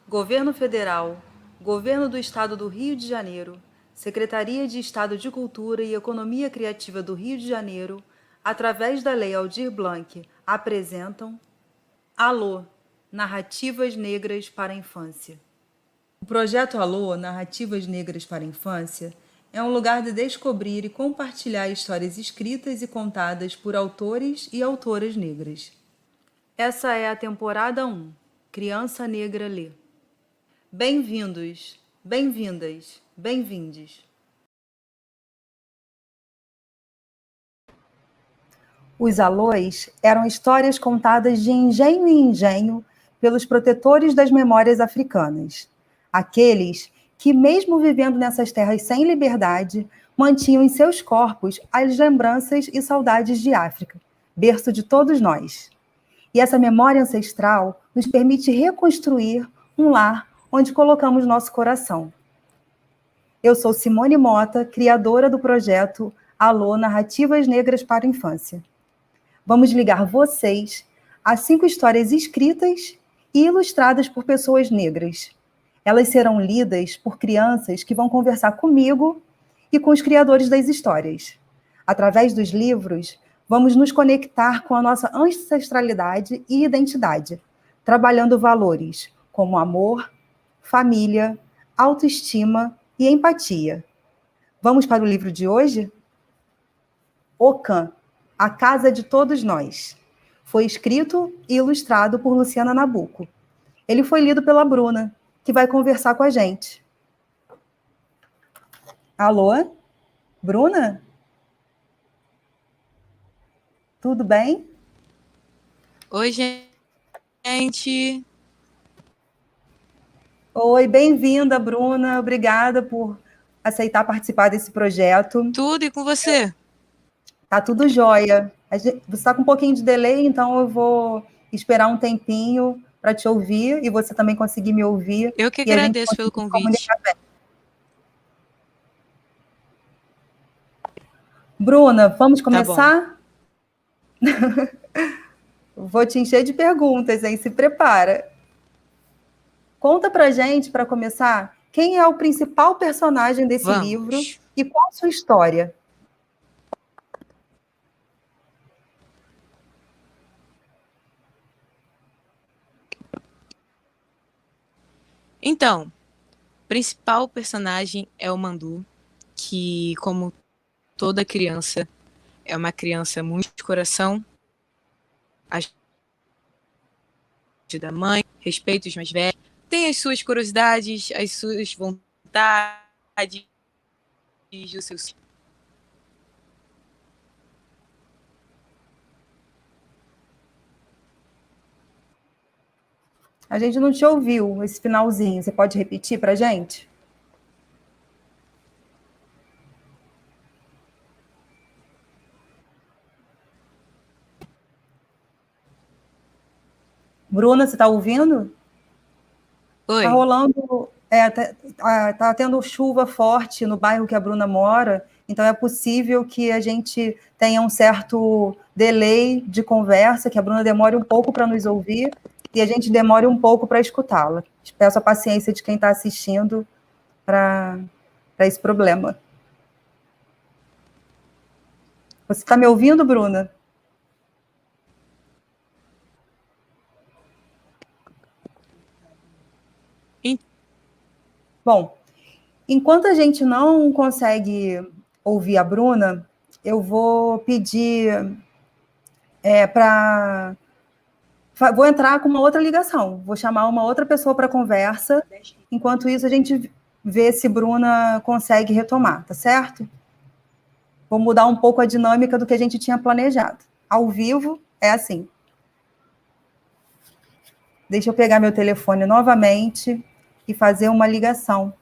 Governo Federal, Governo do Estado do Rio de Janeiro, Secretaria de Estado de Cultura e Economia Criativa do Rio de Janeiro, através da Lei Aldir Blanc, apresentam Alô, Narrativas Negras para a Infância. O projeto Alô, Narrativas Negras para a Infância é um lugar de descobrir e compartilhar histórias escritas e contadas por autores e autoras negras. Essa é a temporada 1, Criança Negra Lê. Bem-vindos, bem-vindas, bem-vindes. Os alôs eram histórias contadas de engenho em engenho pelos protetores das memórias africanas. Aqueles que, mesmo vivendo nessas terras sem liberdade, mantinham em seus corpos as lembranças e saudades de África, berço de todos nós. E essa memória ancestral nos permite reconstruir um lar onde colocamos nosso coração. Eu sou Simone Mota, criadora do projeto Alô Narrativas Negras para a Infância. Vamos ligar vocês a 5 histórias escritas e ilustradas por pessoas negras. Elas serão lidas por crianças que vão conversar comigo e com os criadores das histórias. Através dos livros, vamos nos conectar com a nossa ancestralidade e identidade, trabalhando valores como amor, família, autoestima e empatia. Vamos para o livro de hoje? Ocã, A Casa de Todos Nós. Foi escrito e ilustrado por Luciana Nabuco. Ele foi lido pela Bruna, que vai conversar com a gente. Alô? Bruna? Tudo bem? Oi, gente. Oi, bem-vinda, Bruna. Obrigada por aceitar participar desse projeto. Tudo e com você? Tá tudo jóia. Você está com um pouquinho de delay, então eu vou esperar um tempinho para te ouvir e você também conseguir me ouvir. Eu que e a gente agradeço pelo conseguir convite. comunicar bem. Bruna, vamos Tá bom. começar? Vou te encher de perguntas, hein? Se prepara. Conta pra gente, para começar, quem é o principal personagem desse livro Vamos. e qual a sua história? Então, o principal personagem é o Mandu, que, como toda criança, é uma criança muito de coração, ajuda da mãe, respeita os mais velhos, tem as suas curiosidades, as suas vontades, os seus... A gente não te ouviu esse finalzinho. Você pode repetir pra gente? Bruna, você está ouvindo? Tá Oi. rolando, tá tendo chuva forte no bairro que a Bruna mora, então é possível que a gente tenha um certo delay de conversa, que a Bruna demore um pouco para nos ouvir e a gente demore um pouco para escutá-la. Peço a paciência de quem está assistindo para esse problema. Você está me ouvindo, Bruna? Bom, enquanto a gente não consegue ouvir a Bruna, eu vou pedir para... Vou entrar com uma outra ligação, vou chamar uma outra pessoa para conversa, enquanto isso a gente vê se Bruna consegue retomar, tá certo? Vou mudar um pouco a dinâmica do que a gente tinha planejado. Ao vivo, é assim. Deixa eu pegar meu telefone novamente e fazer uma ligação.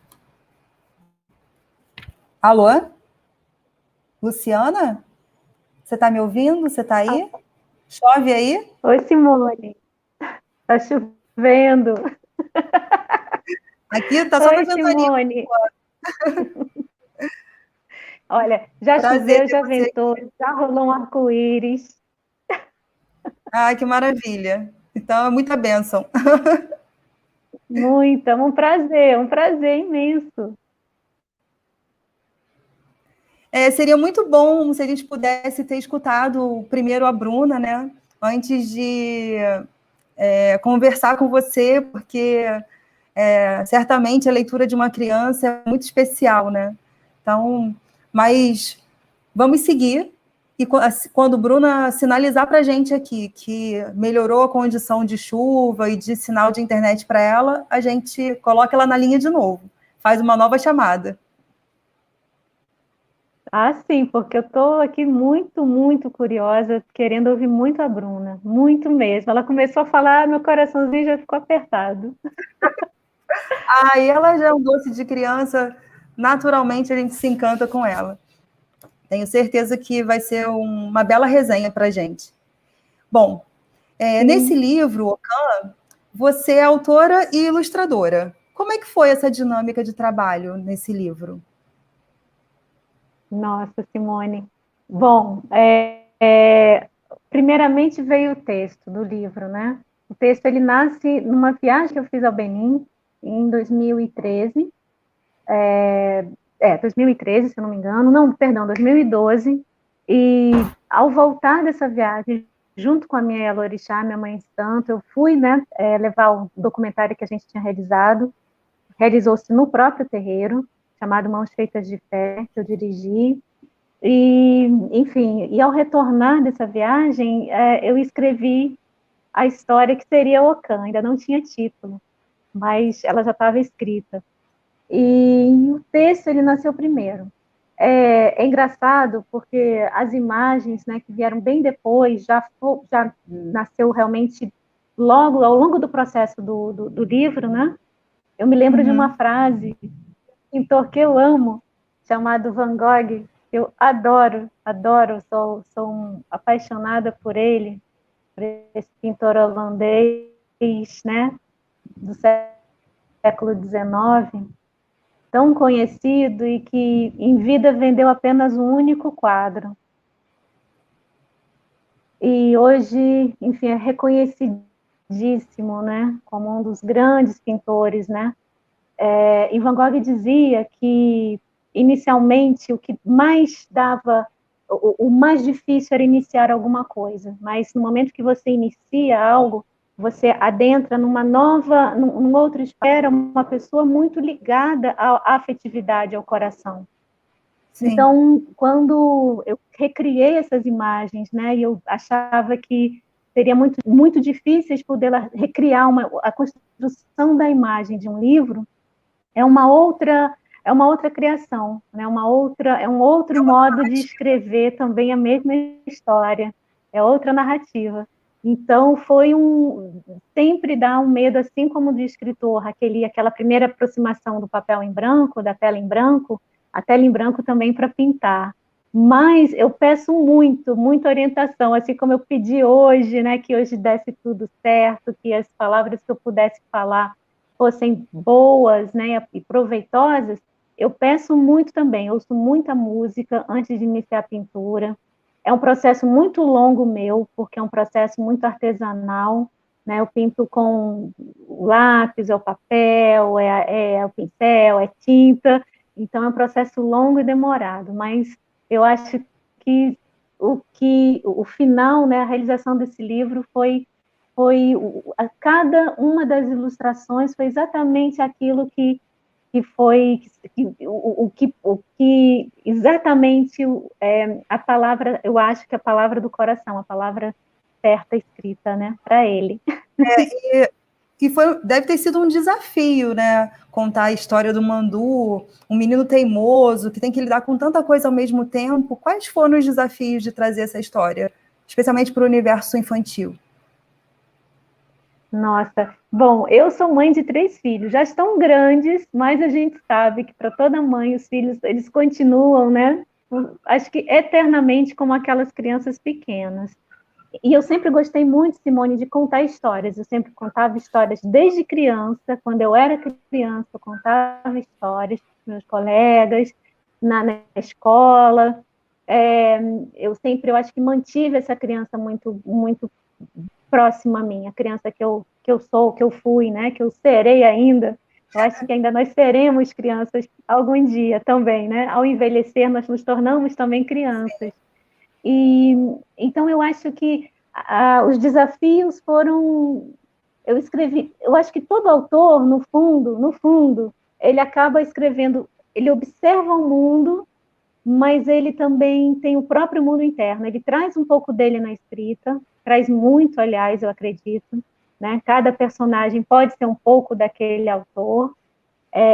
Alô? Luciana? Você está me ouvindo? Você está aí? Chove aí? Oi, Simone. Tá chovendo. Aqui está só Oi, uma ventania. Simone. Olha, já Prazer choveu, ter já você ventou, aqui. já rolou um arco-íris. Ai, que maravilha. Então, é muita bênção. Muito, é um prazer imenso. Seria muito bom se a gente pudesse ter escutado primeiro a Bruna, né? Antes de conversar com você, porque certamente a leitura de uma criança é muito especial, né? Então, mas vamos seguir. E quando Bruna sinalizar para a gente aqui que melhorou a condição de chuva e de sinal de internet para ela, a gente coloca ela na linha de novo, faz uma nova chamada. Ah, sim, porque eu estou aqui muito, muito curiosa, querendo ouvir muito a Bruna, muito mesmo. Ela começou a falar, meu coraçãozinho já ficou apertado. E ela já é um doce de criança, naturalmente a gente se encanta com ela. Tenho certeza que vai ser uma bela resenha para a gente. Bom, nesse livro, Ocan, você é autora e ilustradora. Como é que foi essa dinâmica de trabalho nesse livro? Nossa, Simone. Bom, primeiramente veio o texto do livro, né? O texto, ele nasce numa viagem que eu fiz ao Benin, em 2013. 2013, se eu não me engano. Não, perdão, 2012. E ao voltar dessa viagem, junto com a minha Elorixá, minha mãe de santo, eu fui, né, levar o documentário que a gente tinha realizado. Realizou-se no próprio terreiro, chamado Mãos Feitas de Fé, que eu dirigi. E, enfim, e ao retornar dessa viagem, eu escrevi a história que seria Ocan, ainda não tinha título, mas ela já estava escrita. E o texto, ele nasceu primeiro. É engraçado porque as imagens, né, que vieram bem depois, já nasceu realmente logo, ao longo do processo do livro, né? Eu me lembro de uma frase, um pintor que eu amo, chamado Van Gogh. Eu adoro, adoro, sou apaixonada por ele, por esse pintor holandês, né, do século XIX, tão conhecido e que em vida vendeu apenas um único quadro. E hoje, enfim, é reconhecidíssimo, né, como um dos grandes pintores, né. E Van Gogh dizia que, inicialmente, o que mais dava, o mais difícil era iniciar alguma coisa, mas no momento que você inicia algo, você adentra num outro espaço. Era uma pessoa muito ligada à afetividade, ao coração. Sim. Então, quando eu recriei essas imagens, né, e eu achava que seria muito, muito difícil poder recriar a construção da imagem de um livro, é uma outra criação, né? É um outro modo de escrever também a mesma história, é outra narrativa. Então sempre dá um medo, assim como de escritor, aquela primeira aproximação do papel em branco, da tela em branco, a tela em branco também para pintar. Mas eu peço muita orientação, assim como eu pedi hoje, né, que hoje desse tudo certo, que as palavras que eu pudesse falar fossem boas, né, e proveitosas. Eu peço muito também, ouço muita música antes de iniciar a pintura. É um processo muito longo meu, porque é um processo muito artesanal, né? Eu pinto com o lápis, é o papel, é o pincel, é tinta. Então é um processo longo e demorado, mas eu acho que o final, né, a realização desse livro foi cada uma das ilustrações foi exatamente aquilo que foi o que exatamente a palavra, eu acho que a palavra do coração, a palavra certa escrita, né, para ele. Deve ter sido um desafio, né? Contar a história do Mandu, um menino teimoso, que tem que lidar com tanta coisa ao mesmo tempo. Quais foram os desafios de trazer essa história, especialmente para o universo infantil? Nossa, bom, eu sou mãe de 3 filhos, já estão grandes, mas a gente sabe que para toda mãe os filhos, eles continuam, né? Acho que eternamente como aquelas crianças pequenas. E eu sempre gostei muito, Simone, de contar histórias. Eu sempre contava histórias desde criança. Quando eu era criança, eu contava histórias para meus colegas, na escola. Eu acho que mantive essa criança muito, muito próxima a mim, a criança que eu que eu sou, que eu fui, né, que eu serei ainda. Eu acho que ainda nós seremos crianças algum dia também, né? Ao envelhecer, nós nos tornamos também crianças. E então eu acho que os desafios foram. Eu acho que todo autor, no fundo, ele acaba escrevendo, ele observa o mundo, mas ele também tem o próprio mundo interno. Ele traz um pouco dele na escrita, traz muito, aliás, eu acredito, né? Cada personagem pode ser um pouco daquele autor,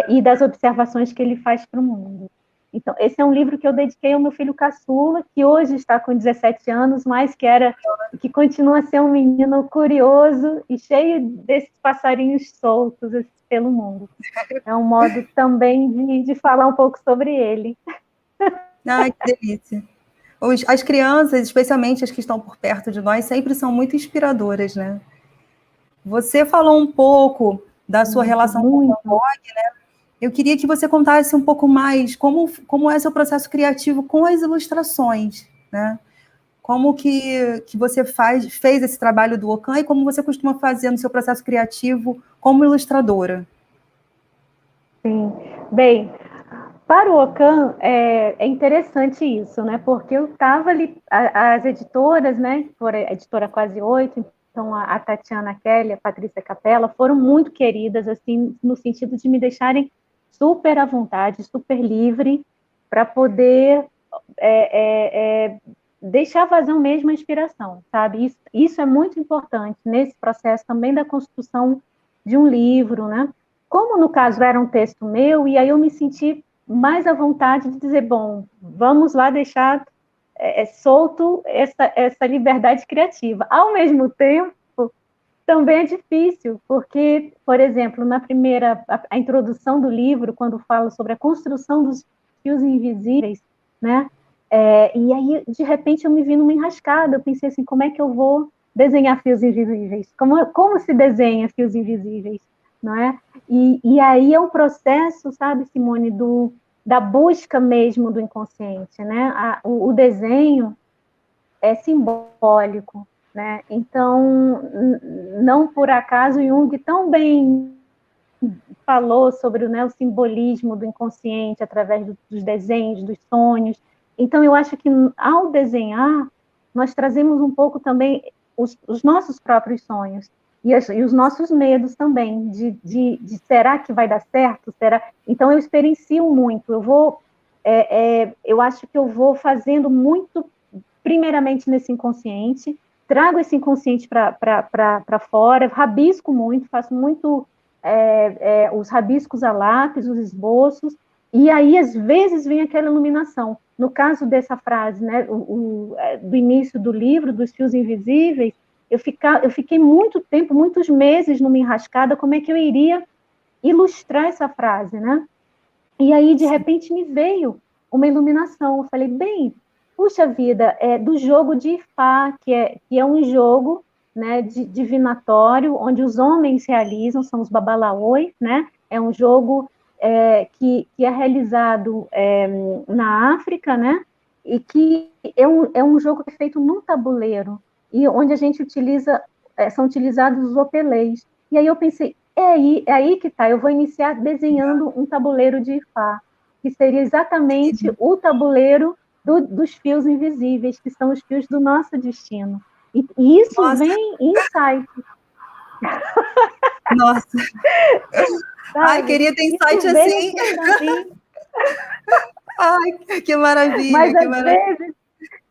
e das observações que ele faz para o mundo. Então, esse é um livro que eu dediquei ao meu filho caçula, que hoje está com 17 anos, mas que continua a ser um menino curioso e cheio desses passarinhos soltos pelo mundo. É um modo também de falar um pouco sobre ele. Ai, que delícia. As crianças, especialmente as que estão por perto de nós, sempre são muito inspiradoras, né? Você falou um pouco da sua relação com o Van Gogh, né? Eu queria que você contasse um pouco mais como é seu processo criativo com as ilustrações, né? Como que você fez esse trabalho do Ockham e como você costuma fazer no seu processo criativo como ilustradora? Sim. Bem, para o Ockham é interessante isso, né? Porque eu estava ali, as editoras, né? A editora Quase Oito, então a Tatiana Kelly, a Patrícia Capella, foram muito queridas, assim, no sentido de me deixarem super à vontade, super livre, para poder deixar vazão mesmo a inspiração, sabe? Isso é muito importante nesse processo também da construção de um livro, né? Como no caso era um texto meu, e aí eu me senti mais à vontade de dizer, bom, vamos lá deixar solto essa liberdade criativa. Ao mesmo tempo, também é difícil, porque, por exemplo, na primeira, a introdução do livro, quando fala sobre a construção dos fios invisíveis, né? E aí, de repente, eu me vi numa enrascada, eu pensei assim, como é que eu vou desenhar fios invisíveis? Como se desenha fios invisíveis, não é? E aí é um processo, sabe, Simone, da busca mesmo do inconsciente, né? O desenho é simbólico, né? Então, não por acaso Jung tão bem falou sobre, né, o simbolismo do inconsciente através dos desenhos, dos sonhos. Então, eu acho que ao desenhar, nós trazemos um pouco também os nossos próprios sonhos e os nossos medos também, de será que vai dar certo? Será? Então, eu experiencio muito, eu acho que eu vou fazendo muito, primeiramente nesse inconsciente, trago esse inconsciente para fora, rabisco muito, faço muito os rabiscos a lápis, os esboços, e aí às vezes vem aquela iluminação. No caso dessa frase, né, do início do livro, dos fios invisíveis, eu fiquei muito tempo, muitos meses numa enrascada, como é que eu iria ilustrar essa frase, né? E aí, de repente, me veio uma iluminação. Eu falei, bem, puxa vida, do jogo de Ifá, que é um jogo, né, divinatório, onde os homens realizam, são os babalaôs, né? É um jogo que é realizado na África, né? E que é um jogo que é feito num tabuleiro, e onde a gente são utilizados os opelês. E aí eu pensei, é aí que tá, eu vou iniciar desenhando um tabuleiro de Ifá, que seria exatamente o tabuleiro dos fios invisíveis, que são os fios do nosso destino. E isso Nossa. vem em insight. Nossa. Ai, queria ter insight assim. Ai, que maravilha. Mas às vezes,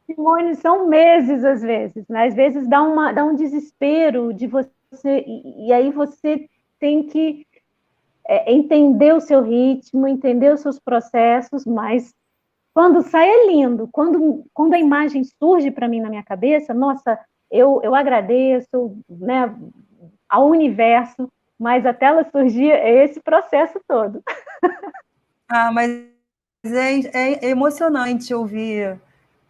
Simone, são meses, às vezes, né? Às vezes dá um desespero de você, e aí você tem que entender o seu ritmo, entender os seus processos, mas quando sai é lindo. Quando a imagem surge para mim na minha cabeça, nossa, eu agradeço, né, ao universo, mas até ela surgir é esse processo todo. Ah, mas é emocionante ouvir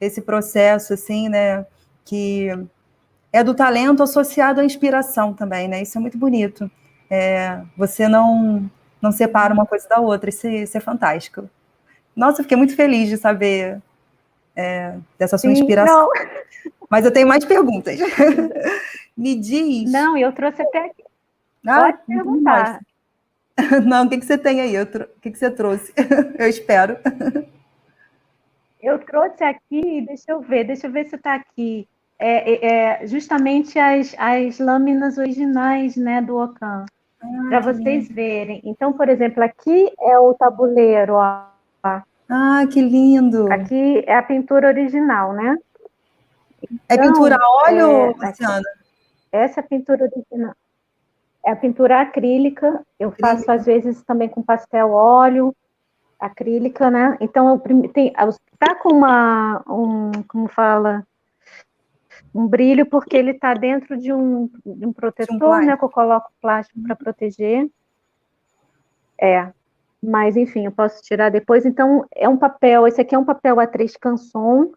esse processo, assim, né, que é do talento associado à inspiração também, né, isso é muito bonito. Você não separa uma coisa da outra, isso é fantástico. Nossa, eu fiquei muito feliz de saber dessa sua inspiração. Não. Mas eu tenho mais perguntas. Me diz... Não, eu trouxe até aqui. Ah, Pode então me mostra. perguntar. Não, o que que você tem aí? O que que você trouxe? Eu espero. Eu trouxe aqui, deixa eu ver se está aqui. Justamente as lâminas originais, né, do Ockham, Ah, para que vocês lindo. verem. Então, por exemplo, aqui é o tabuleiro, ó. Ah, que lindo. Aqui é a pintura original, né? É pintura Então, a óleo, Luciana? essa é a pintura original. É a pintura acrílica, eu faço Acrílica. às vezes também com pastel óleo, acrílica, né? Então, tá com como fala, um brilho, porque ele está dentro de um De um protetor, né? Que eu plástico. coloco plástico para proteger. Mas enfim, eu posso tirar depois. Então, esse aqui é um papel A3 Canson,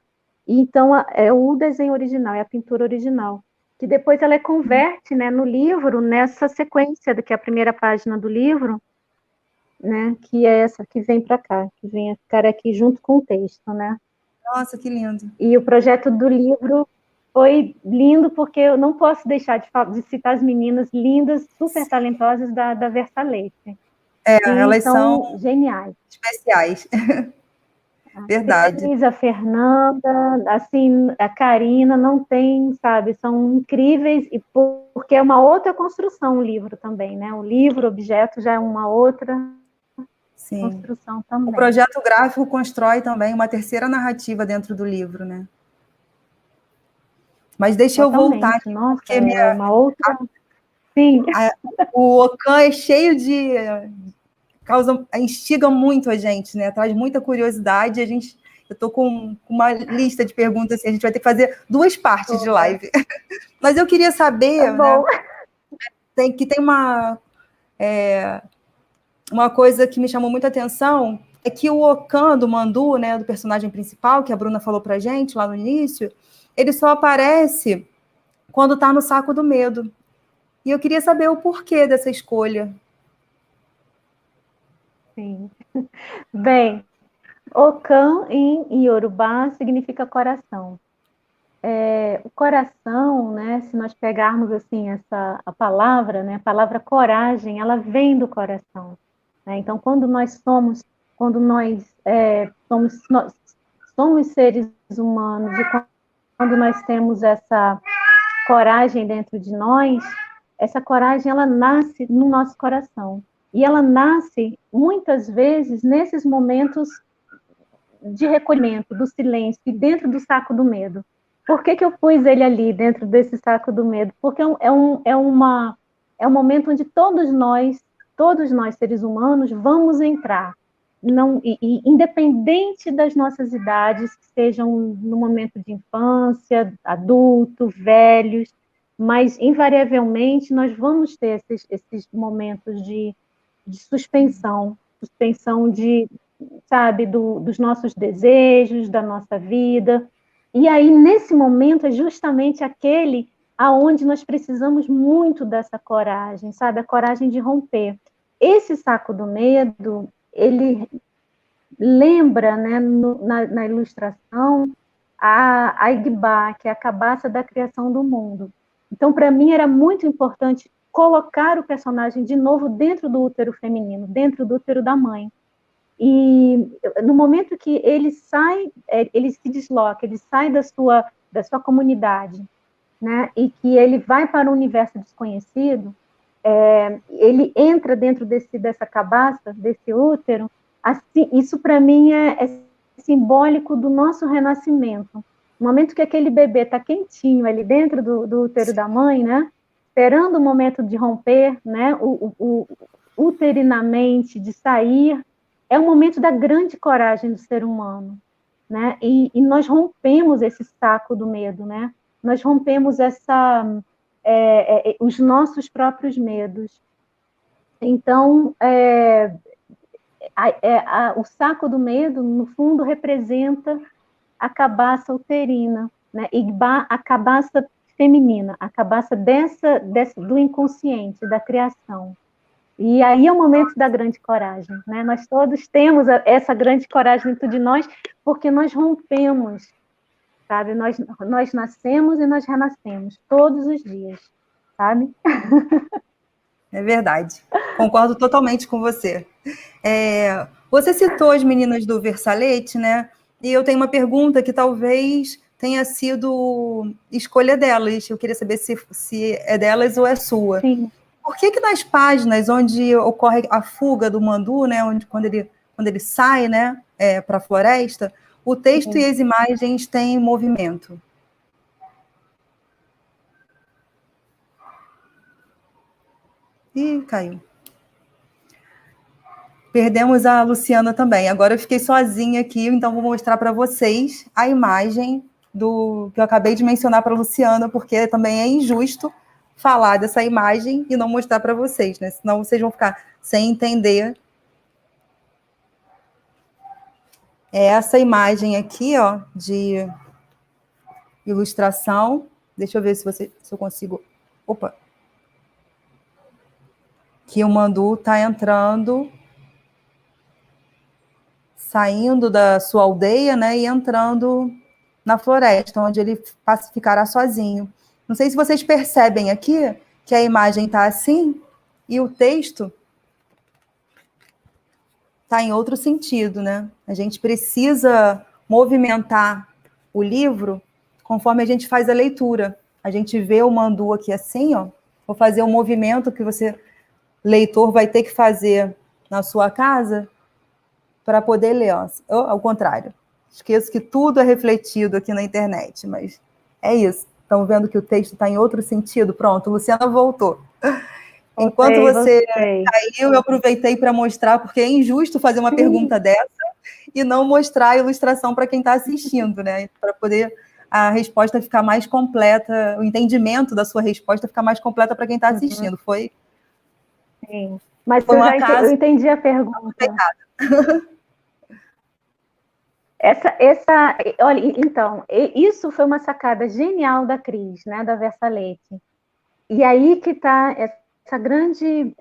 e então é o desenho original, é a pintura original. Que depois ela converte, né, no livro, nessa sequência, que é a primeira página do livro, né? Que é essa que vem para cá, que vem a ficar aqui junto com o texto, né? Nossa, que lindo. E o projeto do livro foi lindo, porque eu não posso deixar de citar as meninas lindas, super talentosas da Versalete, que Elas são são geniais. especiais. A Verdade. Cris, a Fernanda, assim, a Karina, não tem, sabe, são incríveis, e porque é uma outra construção o livro também, né? O livro, o objeto, já é uma outra Sim. construção O também. projeto gráfico constrói também uma terceira narrativa dentro do livro, né? Mas deixa eu voltar Totalmente, aqui, nossa, porque é uma outra... Sim, a- o Ockham é cheio de... instiga muito a gente, né? Traz muita curiosidade. Eu estou com uma lista de perguntas, assim, a gente vai ter que fazer 2 partes de opa, live. Mas eu queria tá saber, né? bom. Tem uma coisa que me chamou muita atenção, é que o Ockham do Mandu, né, do personagem principal, que a Bruna falou pra gente lá no início, ele só aparece quando tá no saco do medo. E eu queria saber o porquê dessa escolha. Sim. Bem, Ocã em Yorubá significa coração. O coração, né, se nós pegarmos assim a palavra, né, a palavra coragem, ela vem do coração, né? Então, quando nós somos seres humanos, e quando nós temos essa coragem dentro de nós, essa coragem ela nasce no nosso coração. E ela nasce muitas vezes nesses momentos de recolhimento, do silêncio, e dentro do saco do medo. Por que eu pus ele ali, dentro desse saco do medo? Porque é um momento onde todos nós seres humanos, vamos entrar. Não, independente das nossas idades, que sejam no momento de infância, adulto, velhos, mas invariavelmente nós vamos ter esses momentos de suspensão de, sabe, dos nossos desejos, da nossa vida. E aí, nesse momento, é justamente aquele aonde nós precisamos muito dessa coragem, sabe? A coragem de romper. Esse saco do medo, ele lembra, né, na ilustração, a Igbá, que é a cabaça da criação do mundo. Então, para mim, era muito importante colocar o personagem de novo dentro do útero feminino, dentro do útero da mãe. E no momento que ele sai, ele se desloca, ele sai da sua comunidade, né, e que ele vai para o universo desconhecido, ele entra dentro dessa cabaça, desse útero, assim, isso para mim é simbólico do nosso renascimento. No momento que aquele bebê está quentinho ali dentro do útero da mãe, né, esperando o momento de romper, né, uterinamente, de sair, é o momento da grande coragem do ser humano, né, e nós rompemos esse saco do medo, né, nós rompemos os nossos próprios medos. Então, o saco do medo, no fundo, representa a cabaça uterina, né? Igbá, a cabaça feminina, a cabaça do inconsciente, da criação. E aí é o momento da grande coragem, né? Nós todos temos essa grande coragem dentro de nós, porque nós rompemos, sabe? Nós nascemos e nós renascemos todos os dias, sabe? É verdade. Concordo totalmente com você. Você citou as meninas do Versalete, né? E eu tenho uma pergunta que talvez tenha sido escolha delas. Eu queria saber se é delas ou é sua. Sim. Por que nas páginas onde ocorre a fuga do Mandu, né, quando ele sai, né, para a floresta, o texto e as imagens têm movimento? Ih, caiu. Perdemos a Luciana também. Agora eu fiquei sozinha aqui, então vou mostrar para vocês a imagem do que eu acabei de mencionar para a Luciana, porque também é injusto falar dessa imagem e não mostrar para vocês, né? Senão vocês vão ficar sem entender. É essa imagem aqui, ó, de ilustração. Deixa eu ver se eu consigo. Opa! Que o Mandu está entrando, saindo da sua aldeia, né, e entrando na floresta, onde ele ficará sozinho. Não sei se vocês percebem aqui que a imagem está assim e o texto está em outro sentido, né? A gente precisa movimentar o livro conforme a gente faz a leitura. A gente vê o Mandu aqui assim, ó. Vou fazer um movimento que você, leitor, vai ter que fazer na sua casa para poder ler, ó. Ao contrário. Esqueço que tudo é refletido aqui na internet, mas é isso. Estão vendo que o texto está em outro sentido? Pronto, Luciana voltou. Enquanto você caiu, eu aproveitei para mostrar, porque é injusto fazer uma pergunta dessa e não mostrar a ilustração para quem está assistindo, né? Para poder a resposta ficar mais completa, o entendimento da sua resposta ficar mais completa para quem está assistindo. Foi? Sim. Mas eu entendi a pergunta. Olha, então, isso foi uma sacada genial da Cris, né, da Versalete. E aí que está essa grande,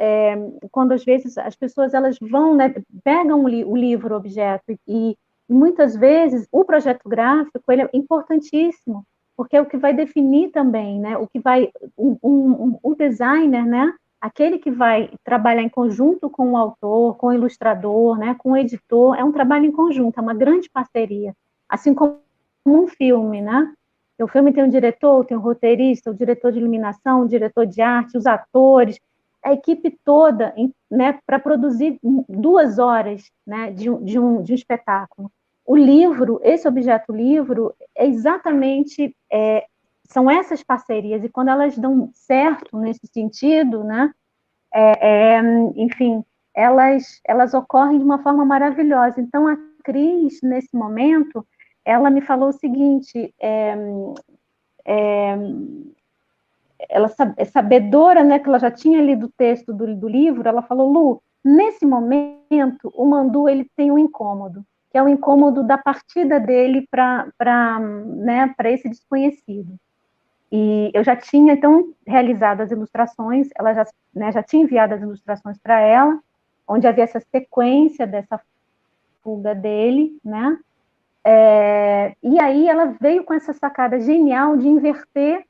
quando às vezes as pessoas elas vão, né, pegam o livro, o objeto, e muitas vezes o projeto gráfico ele é importantíssimo, porque é o que vai definir também, né, o que vai, o designer, né, aquele que vai trabalhar em conjunto com o autor, com o ilustrador, né, com o editor, é um trabalho em conjunto, é uma grande parceria, assim como um filme, né? O filme tem um diretor, tem um roteirista, o diretor de iluminação, o diretor de arte, os atores, a equipe toda, né, para produzir 2 horas, né, de um espetáculo. O livro, esse objeto livro, é exatamente, são essas parcerias, e quando elas dão certo nesse sentido, né, enfim, elas ocorrem de uma forma maravilhosa. Então, a Cris, nesse momento, ela me falou o seguinte, ela é sabedora, né, que ela já tinha lido o texto do livro, ela falou, Lu, nesse momento, o Mandu ele tem um incômodo, que é o incômodo da partida dele para esse desconhecido. E eu já tinha, então, realizado as ilustrações, ela já tinha enviado as ilustrações para ela, onde havia essa sequência dessa fuga dele, né? E aí ela veio com essa sacada genial de inverter,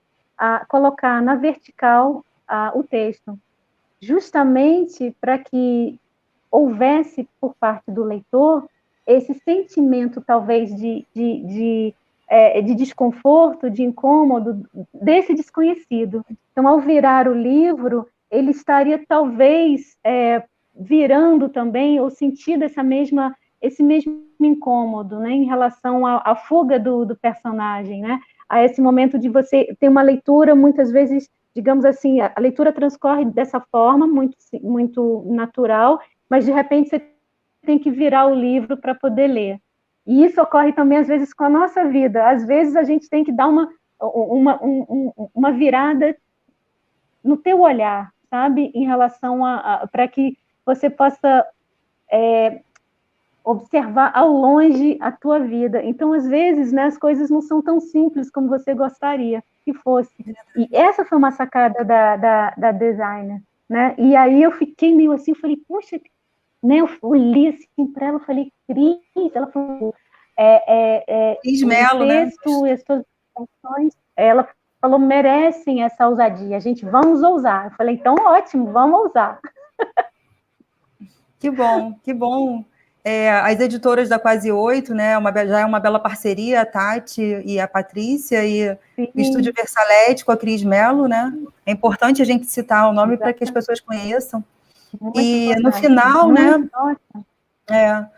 colocar na vertical o texto, justamente para que houvesse, por parte do leitor, esse sentimento, talvez, de desconforto, de incômodo, desse desconhecido. Então, ao virar o livro, ele estaria, talvez, virando também, ou sentindo esse mesmo incômodo, né, em relação à fuga do personagem, né, a esse momento de você ter uma leitura, muitas vezes, digamos assim, a leitura transcorre dessa forma, muito, muito natural, mas, de repente, você tem que virar o livro para poder ler. E isso ocorre também, às vezes, com a nossa vida. Às vezes, a gente tem que dar uma virada no teu olhar, sabe? Em relação para que você possa observar ao longe a tua vida. Então, às vezes, né, as coisas não são tão simples como você gostaria que fosse. E essa foi uma sacada da designer, né? E aí eu fiquei meio assim, falei, poxa, né? Eu olhei assim para ela, falei, Cris, ela falou, Cris Mello, o texto, né? E as tuas ações, ela falou, merecem essa ousadia, vamos ousar. Eu falei, então ótimo, vamos ousar. Que bom, que bom. As editoras da Quase 8, né, já é uma bela parceria, a Tati e a Patrícia, e Sim. o Estúdio Versalete com a Cris Mello, né? É importante a gente citar o nome para que as pessoas conheçam. Muito e importante. no final, muito, né?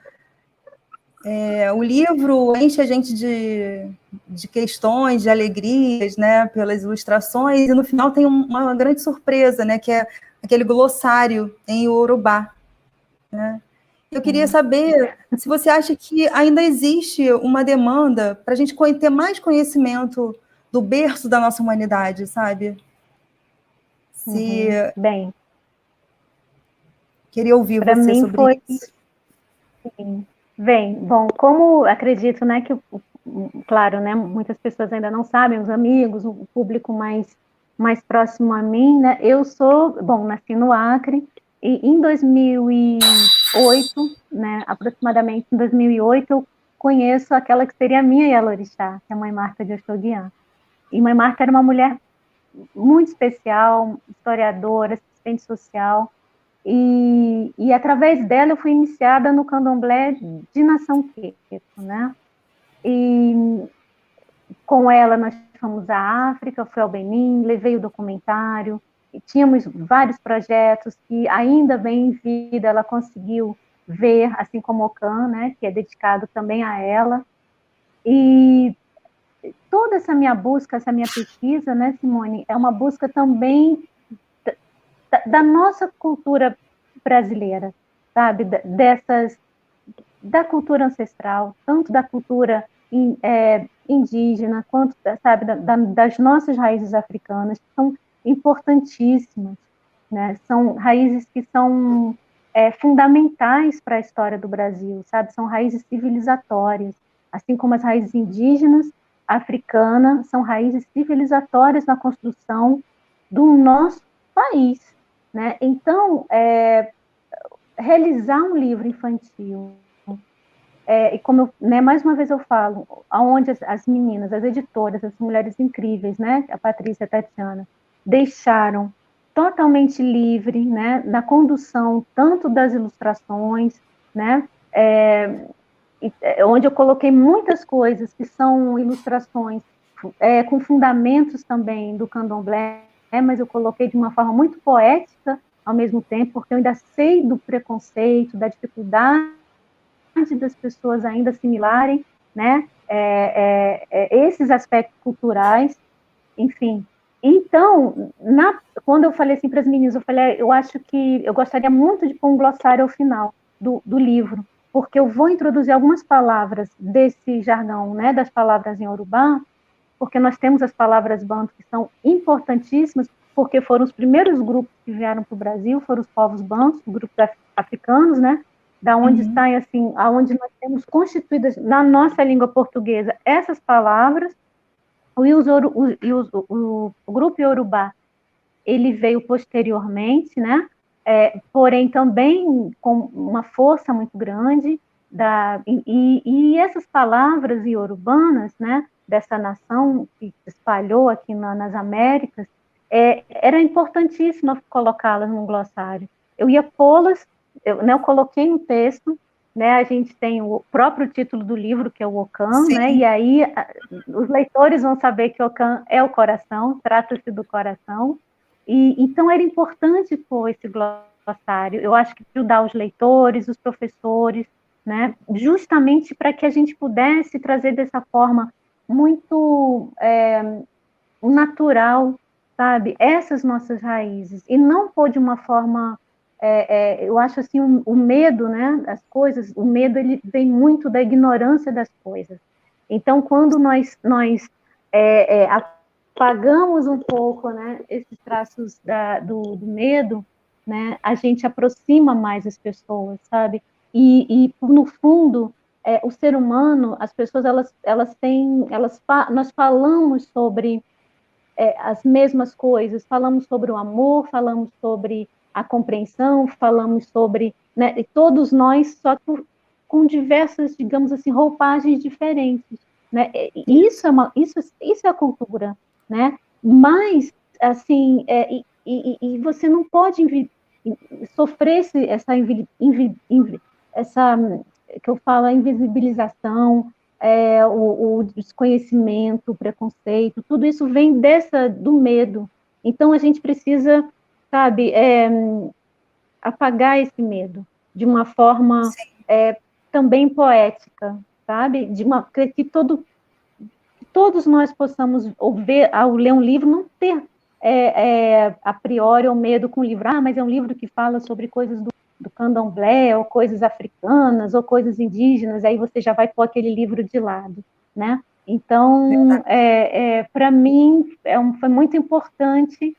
O livro enche a gente de questões, de alegrias, né, pelas ilustrações, e no final tem uma grande surpresa, né, que é aquele glossário em Iorubá, né? Eu queria saber se você acha que ainda existe uma demanda para a gente ter mais conhecimento do berço da nossa humanidade, sabe? Bem, queria ouvir pra você mim sobre isso. Sim. Bem, bom, como acredito, né, que, claro, né, muitas pessoas ainda não sabem, os amigos, o público mais próximo a mim, né, nasci no Acre, e em 2008, né, aproximadamente em 2008, eu conheço aquela que seria a minha Yalorixá, que é a Mãe Marta de Oxoguian. E Mãe Marta era uma mulher muito especial, historiadora, assistente social, e através dela eu fui iniciada no candomblé de Nação Queto, né? E com ela nós fomos à África, fui ao Benin, levei o documentário, e tínhamos vários projetos que ainda bem em vida ela conseguiu ver, assim como o Can, né, que é dedicado também a ela. E toda essa minha busca, essa minha pesquisa, né, Simone, é uma busca também da nossa cultura brasileira, sabe, da cultura ancestral, tanto da cultura indígena, quanto, sabe, das nossas raízes africanas, que são importantíssimas, né, são raízes que são fundamentais para a história do Brasil, sabe, são raízes civilizatórias, assim como as raízes indígenas, africanas, são raízes civilizatórias na construção do nosso país, né? Então, realizar um livro infantil, e como né, mais uma vez eu falo, aonde as meninas, as editoras, as mulheres incríveis, né, a Patrícia e a Tatiana, deixaram totalmente livre, né, na condução tanto das ilustrações, né, onde eu coloquei muitas coisas que são ilustrações com fundamentos também do candomblé, mas eu coloquei de uma forma muito poética ao mesmo tempo, porque eu ainda sei do preconceito, da dificuldade das pessoas ainda assimilarem, né, esses aspectos culturais, enfim. Então, quando eu falei assim para as meninas, eu falei, eu acho que eu gostaria muito de pôr um glossário ao final do livro, porque eu vou introduzir algumas palavras desse jargão, né, das palavras em Yorubá, porque nós temos as palavras banto que são importantíssimas, porque foram os primeiros grupos que vieram para o Brasil, foram os povos bantos, grupos africanos, né, da onde está, assim, aonde nós temos constituídas na nossa língua portuguesa essas palavras, o grupo Yorubá, ele veio posteriormente, né, porém também com uma força muito grande, e essas palavras iorubanas, né, dessa nação que se espalhou aqui nas Américas, era importantíssimo colocá-las num glossário. Eu ia pô-las, eu coloquei um texto, né, a gente tem o próprio título do livro, que é o Ocan, né, e aí os leitores vão saber que Ocan é o coração, trata-se do coração, e então era importante pôr esse glossário, eu acho que ajudar os leitores, os professores, né, justamente para que a gente pudesse trazer dessa forma muito natural, sabe, essas nossas raízes, e não pôr de uma forma, eu acho assim, o medo, né, das coisas, o medo ele vem muito da ignorância das coisas, então quando nós apagamos um pouco, né, esses traços do medo, né, a gente aproxima mais as pessoas, sabe, e no fundo, o ser humano, as pessoas, nós falamos sobre as mesmas coisas, falamos sobre o amor, falamos sobre a compreensão, falamos sobre, né, todos nós, só que com diversas, digamos assim, roupagens diferentes, né, isso é a cultura, né, mas, assim, e você não pode sofrer essa, que eu falo, a invisibilização, o desconhecimento, o preconceito, tudo isso vem do medo. Então, a gente precisa, sabe, apagar esse medo de uma forma também poética, sabe? Que todos nós possamos ouvir, ao ler um livro, não ter a priori o medo com o livro, mas é um livro que fala sobre coisas do candomblé, ou coisas africanas, ou coisas indígenas, aí você já vai pôr aquele livro de lado, né? Então, para mim, foi muito importante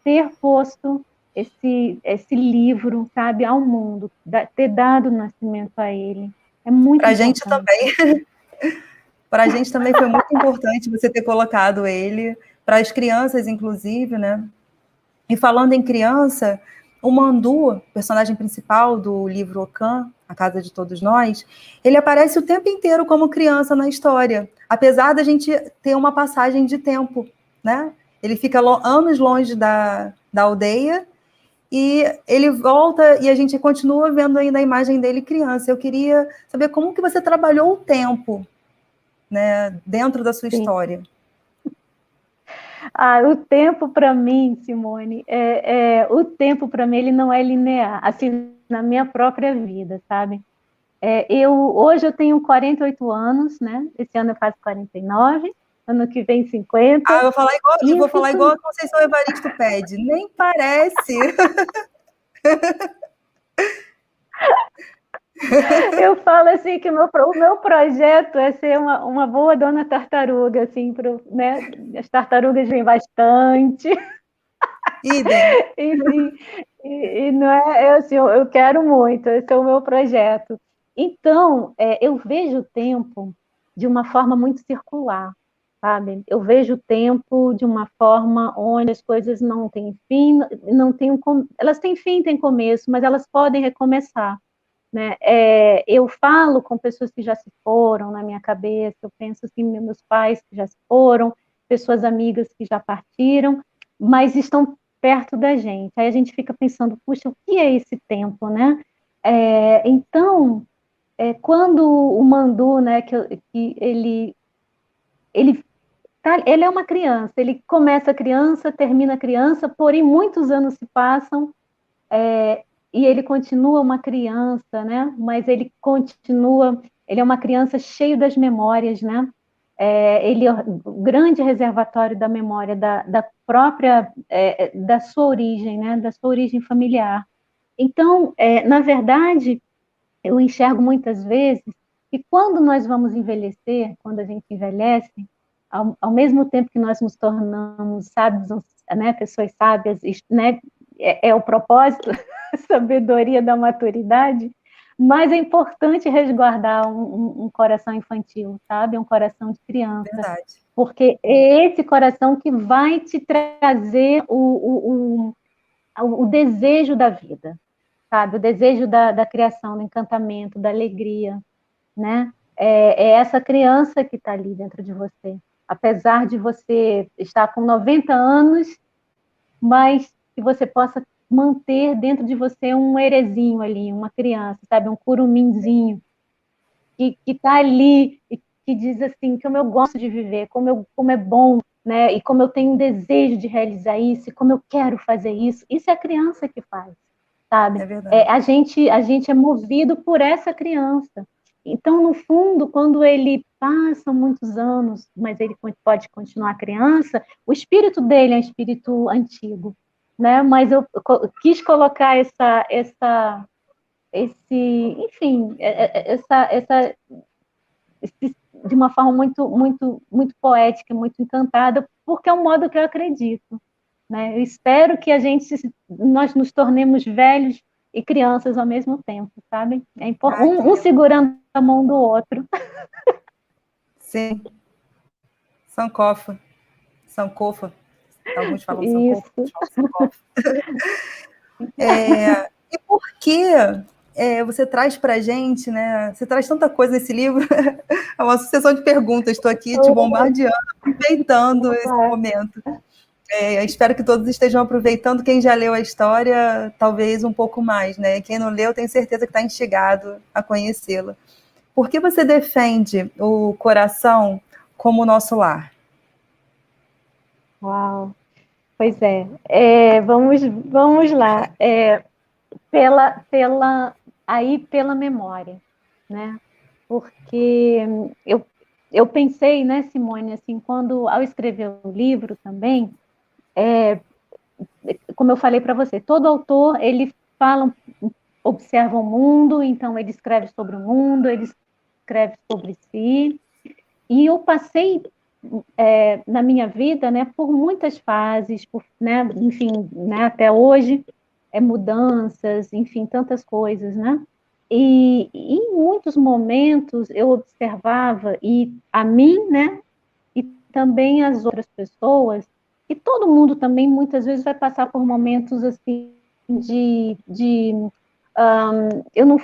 ter posto esse livro, sabe, ao mundo, ter dado nascimento a ele. É muito Para a importante. gente também. Para a gente também foi muito importante você ter colocado ele, para as crianças, inclusive, né? E falando em criança, o Mandu, personagem principal do livro Ocan, A Casa de Todos Nós, ele aparece o tempo inteiro como criança na história, apesar da gente ter uma passagem de tempo, né? Ele fica anos longe da aldeia, e ele volta e a gente continua vendo ainda a imagem dele criança. Eu queria saber como que você trabalhou o tempo, né, dentro da sua história. O tempo para mim, Simone, o tempo para mim ele não é linear, assim, na minha própria vida, sabe? Hoje eu tenho 48 anos, né? Esse ano eu faço 49, ano que vem 50. Eu vou falar igual a Conceição Evaristo pede, nem parece. Eu falo assim que o meu projeto é ser uma boa dona tartaruga, assim, né? As tartarugas vêm bastante. Idem. Enfim, e não assim, eu quero muito, esse é o meu projeto. Então, eu vejo o tempo de uma forma muito circular, sabe? Eu vejo o tempo de uma forma onde as coisas não têm fim, elas têm fim, têm começo, mas elas podem recomeçar. Né? Eu falo com pessoas que já se foram na minha cabeça, eu penso assim, meus pais que já se foram, pessoas amigas que já partiram, mas estão perto da gente. Aí a gente fica pensando, puxa, o que é esse tempo, né? Então, quando o Mandu, né, que ele é uma criança, ele começa criança, termina criança, porém muitos anos se passam, e ele continua uma criança, né? Mas ele é uma criança cheio das memórias, né? Ele é o grande reservatório da memória da própria, da sua origem, né? Da sua origem familiar. Então, na verdade, eu enxergo muitas vezes que quando nós vamos envelhecer, quando a gente envelhece, ao mesmo tempo que nós nos tornamos sábios, né? Pessoas sábias, né? É o propósito, a sabedoria da maturidade, mas é importante resguardar um coração infantil, sabe? Um coração de criança. Verdade. Porque é esse coração que vai te trazer o desejo da vida, sabe? O desejo da criação, do encantamento, da alegria, né? É essa criança que está ali dentro de você. Apesar de você estar com 90 anos, mas que você possa manter dentro de você um herezinho ali, uma criança, sabe, um curuminzinho, que está ali e que diz assim, como eu gosto de viver, como é bom, né, e como eu tenho um desejo de realizar isso, e como eu quero fazer isso. Isso é a criança que faz, sabe? É verdade. A gente é movido por essa criança. Então, no fundo, quando ele passa muitos anos, mas ele pode continuar criança, o espírito dele é um espírito antigo, né? Mas eu quis colocar de uma forma muito, muito, muito poética, muito encantada, porque é um modo que eu acredito, né? Eu espero que nós nos tornemos velhos e crianças ao mesmo tempo, sabe? Um segurando a mão do outro. Sim. Sankofa. Alguns falam Sankofa, outros falam Sankofa. E por que você traz para a gente, né? Você traz tanta coisa nesse livro. É uma sucessão de perguntas. Estou aqui te bombardeando, aproveitando esse momento. Espero que todos estejam aproveitando. Quem já leu a história, talvez um pouco mais, né? Quem não leu, tenho certeza que está instigado a conhecê-la. Por que você defende o coração como nosso lar? Uau! Pois vamos lá. Pela memória, né? Porque eu pensei, né, Simone, assim, ao escrever o livro também, como eu falei para você, todo autor, ele observa o mundo, então ele escreve sobre o mundo, ele escreve sobre si, e eu passei na minha vida, né, por muitas fases, né, enfim, né, até hoje, mudanças, enfim, tantas coisas, né? E em muitos momentos eu observava, e a mim, né, e também as outras pessoas, e todo mundo também muitas vezes vai passar por momentos assim eu não,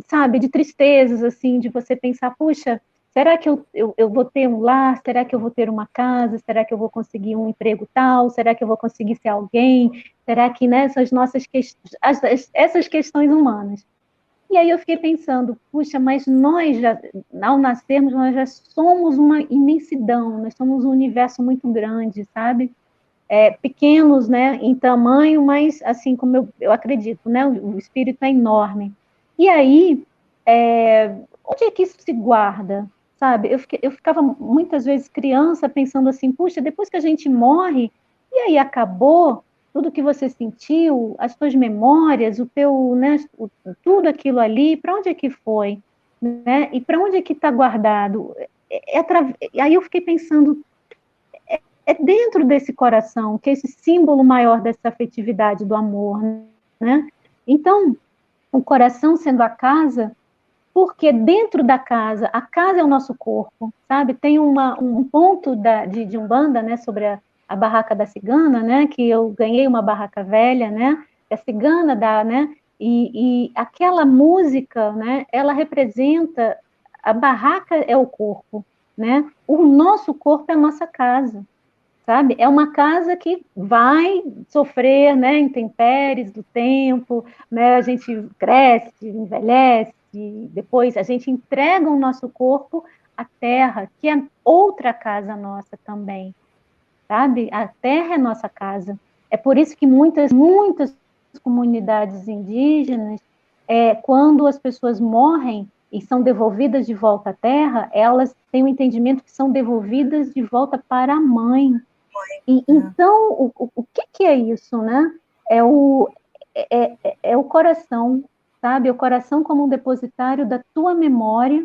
sabe, de tristezas, assim, de você pensar, puxa, será que eu vou ter um lar? Será que eu vou ter uma casa? Será que eu vou conseguir um emprego tal? Será que eu vou conseguir ser alguém? Será que, né, essas questões humanas? E aí eu fiquei pensando, puxa, mas nós já, ao nascermos, nós já somos uma imensidão, nós somos um universo muito grande, sabe? Pequenos, né, em tamanho, mas assim como eu acredito, né, o espírito é enorme. E aí, onde é que isso se guarda, sabe? Eu ficava muitas vezes criança pensando assim, puxa, depois que a gente morre, e aí acabou tudo que você sentiu, as suas memórias, o teu, né, tudo aquilo ali, para onde é que foi, né? E para onde é que está guardado? Aí eu fiquei pensando, dentro desse coração, que é esse símbolo maior dessa afetividade do amor, né? Então, o coração sendo a casa, porque dentro da casa, a casa é o nosso corpo, sabe? Tem um ponto de Umbanda, né, sobre a barraca da cigana, né, que eu ganhei uma barraca velha, né, a cigana dá, né, e aquela música, né, ela representa, a barraca é o corpo, né, o nosso corpo é a nossa casa, sabe? É uma casa que vai sofrer, né, intempéries do tempo, né? A gente cresce, envelhece, depois a gente entrega o nosso corpo à terra, que é outra casa nossa também, sabe? A terra é nossa casa. É por isso que muitas comunidades indígenas, quando as pessoas morrem e são devolvidas de volta à terra, elas têm o entendimento que são devolvidas de volta para a mãe. Então, o que é isso, né? É o coração, sabe? O coração como um depositário da tua memória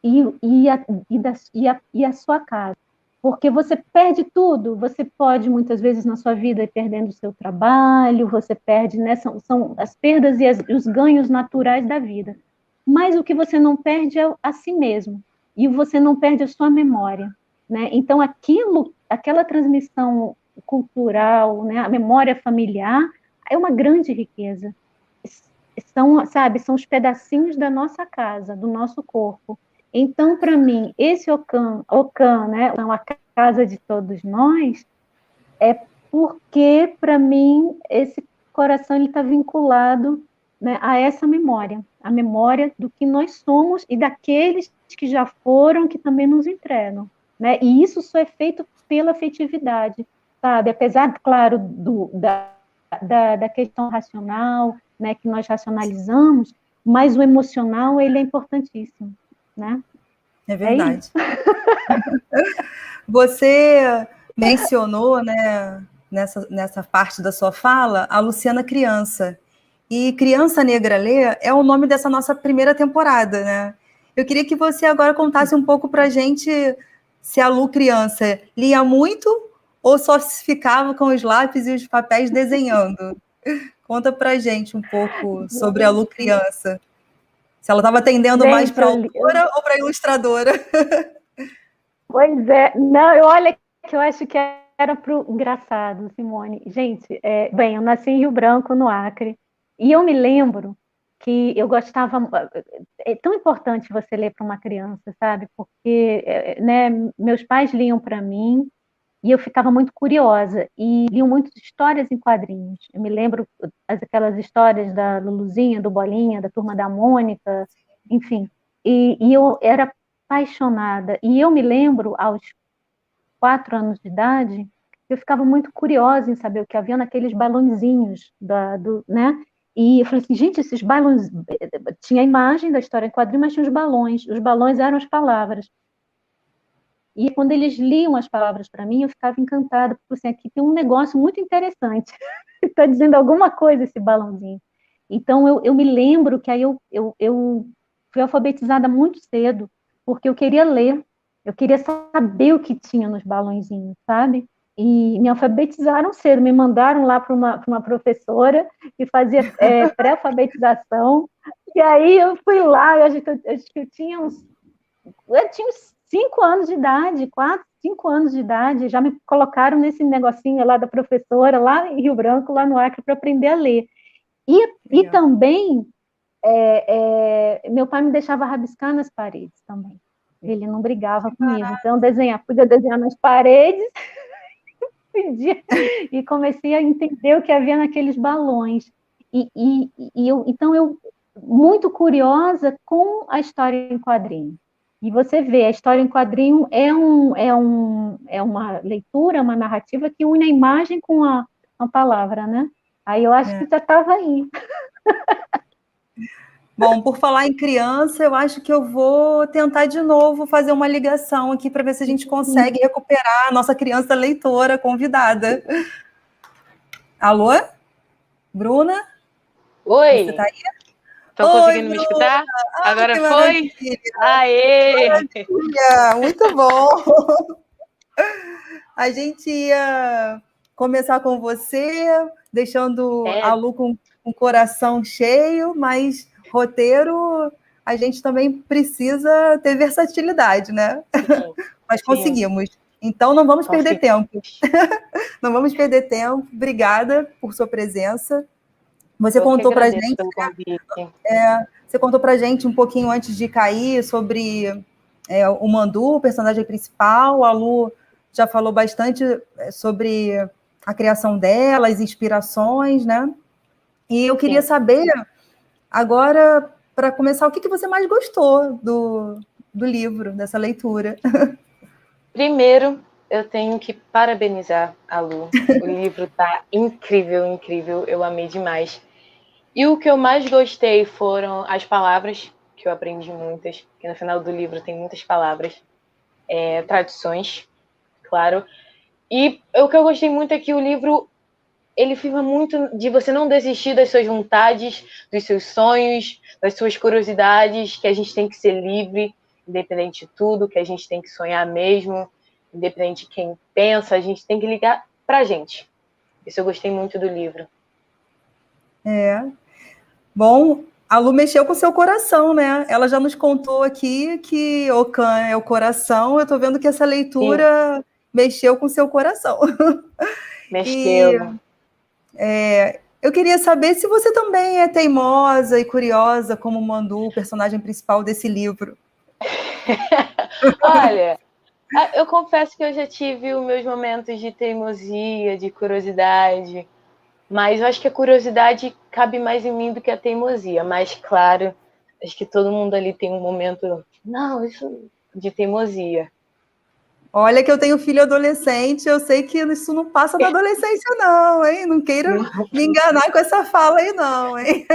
e a sua casa. Porque você perde tudo, você pode, muitas vezes, na sua vida, ir perdendo o seu trabalho, você perde, né? São as perdas e os ganhos naturais da vida. Mas o que você não perde é a si mesmo, e você não perde a sua memória, né? Então, aquela transmissão cultural, né? A memória familiar, é uma grande riqueza. São os pedacinhos da nossa casa, do nosso corpo. Então, para mim, esse Ocã, né, a casa de todos nós, é porque, para mim, esse coração está vinculado, né, a essa memória, a memória do que nós somos e daqueles que já foram, que também nos entregam. Né? E isso só é feito pela afetividade, sabe? Apesar, claro, da questão racional, né, que nós racionalizamos, mas o emocional, ele é importantíssimo. Né? É verdade. Você mencionou, né, nessa parte da sua fala, a Luciana Criança. E Criança Negra Lê é o nome dessa nossa primeira temporada, né? Eu queria que você agora contasse um pouco para a gente se a Lu Criança lia muito ou só ficava com os lápis e os papéis desenhando. Conta para a gente um pouco sobre a Lu Criança. Se ela estava atendendo mais para autora ou para ilustradora. Pois é. Não, olha que eu acho que era pro engraçado, Simone. Gente, bem, eu nasci em Rio Branco, no Acre, e eu me lembro que eu gostava. É tão importante você ler para uma criança, sabe? Porque, né, meus pais liam para mim, e eu ficava muito curiosa, e liam muitas histórias em quadrinhos. Eu me lembro aquelas histórias da Luluzinha, do Bolinha, da Turma da Mônica, enfim, e eu era apaixonada, e eu me lembro, aos 4 anos de idade, eu ficava muito curiosa em saber o que havia naqueles balãozinhos, né? E eu falei assim, gente, esses balões... Tinha a imagem da história em quadrinho, mas tinha os balões. Os balões eram as palavras. E quando eles liam as palavras para mim, eu ficava encantada, porque assim, aqui tem um negócio muito interessante. Está dizendo alguma coisa esse balãozinho. Então, eu me lembro que aí eu fui alfabetizada muito cedo, porque eu queria ler, eu queria saber o que tinha nos balãozinhos, sabe? E me alfabetizaram cedo, me mandaram lá para uma professora que fazia pré-alfabetização, e aí eu fui lá, acho que eu tinha uns 5 anos de idade, 4, 5 anos de idade, já me colocaram nesse negocinho lá da professora, lá em Rio Branco, lá no Acre, para aprender a ler. E também, meu pai me deixava rabiscar nas paredes também. Ele não brigava comigo. Então, podia desenhar nas paredes, e comecei a entender o que havia naqueles balões. Então, eu muito curiosa com a história em quadrinho. E você vê, a história em quadrinho é uma leitura, uma narrativa que une a imagem com a palavra, né? Aí eu acho que já estava aí. Bom, por falar em criança, eu acho que eu vou tentar de novo fazer uma ligação aqui para ver se a gente consegue recuperar a nossa criança leitora convidada. Alô? Bruna? Oi! Você tá aí? Estão conseguindo me escutar? Agora foi? Aê! Maravilha! Muito bom! A gente ia começar com você, deixando a Lu com o coração cheio, mas roteiro a gente também precisa ter versatilidade, né? Sim, Mas conseguimos. Então não vamos perder tempo. Não vamos perder tempo. Obrigada por sua presença. Você contou para a gente. Você contou para a gente um pouquinho antes de cair sobre o Mandu, o personagem principal. A Lu já falou bastante sobre a criação dela, as inspirações, né? E eu queria saber, agora, para começar, o que você mais gostou do livro, dessa leitura? Primeiro, eu tenho que parabenizar a Lu. O livro tá incrível, incrível. Eu amei demais. E o que eu mais gostei foram as palavras, que eu aprendi muitas, que no final do livro tem muitas palavras, tradições, claro. E o que eu gostei muito é que o livro, ele firma muito de você não desistir das suas vontades, dos seus sonhos, das suas curiosidades, que a gente tem que ser livre, independente de tudo, que a gente tem que sonhar mesmo, independente de quem pensa, a gente tem que ligar pra gente. Isso eu gostei muito do livro. Bom, a Lu mexeu com o seu coração, né? Ela já nos contou aqui que Ocan é o coração. Eu estou vendo que essa leitura mexeu com o seu coração. Mexeu. Eu queria saber se você também é teimosa e curiosa como Mandu, o personagem principal desse livro. Olha, eu confesso que eu já tive os meus momentos de teimosia, de curiosidade, mas eu acho que a curiosidade cabe mais em mim do que a teimosia. Mas, claro, acho que todo mundo ali tem um momento, não, isso de teimosia. Olha que eu tenho filho adolescente, eu sei que isso não passa da adolescência não, hein? Não queira me enganar com essa fala aí não, hein?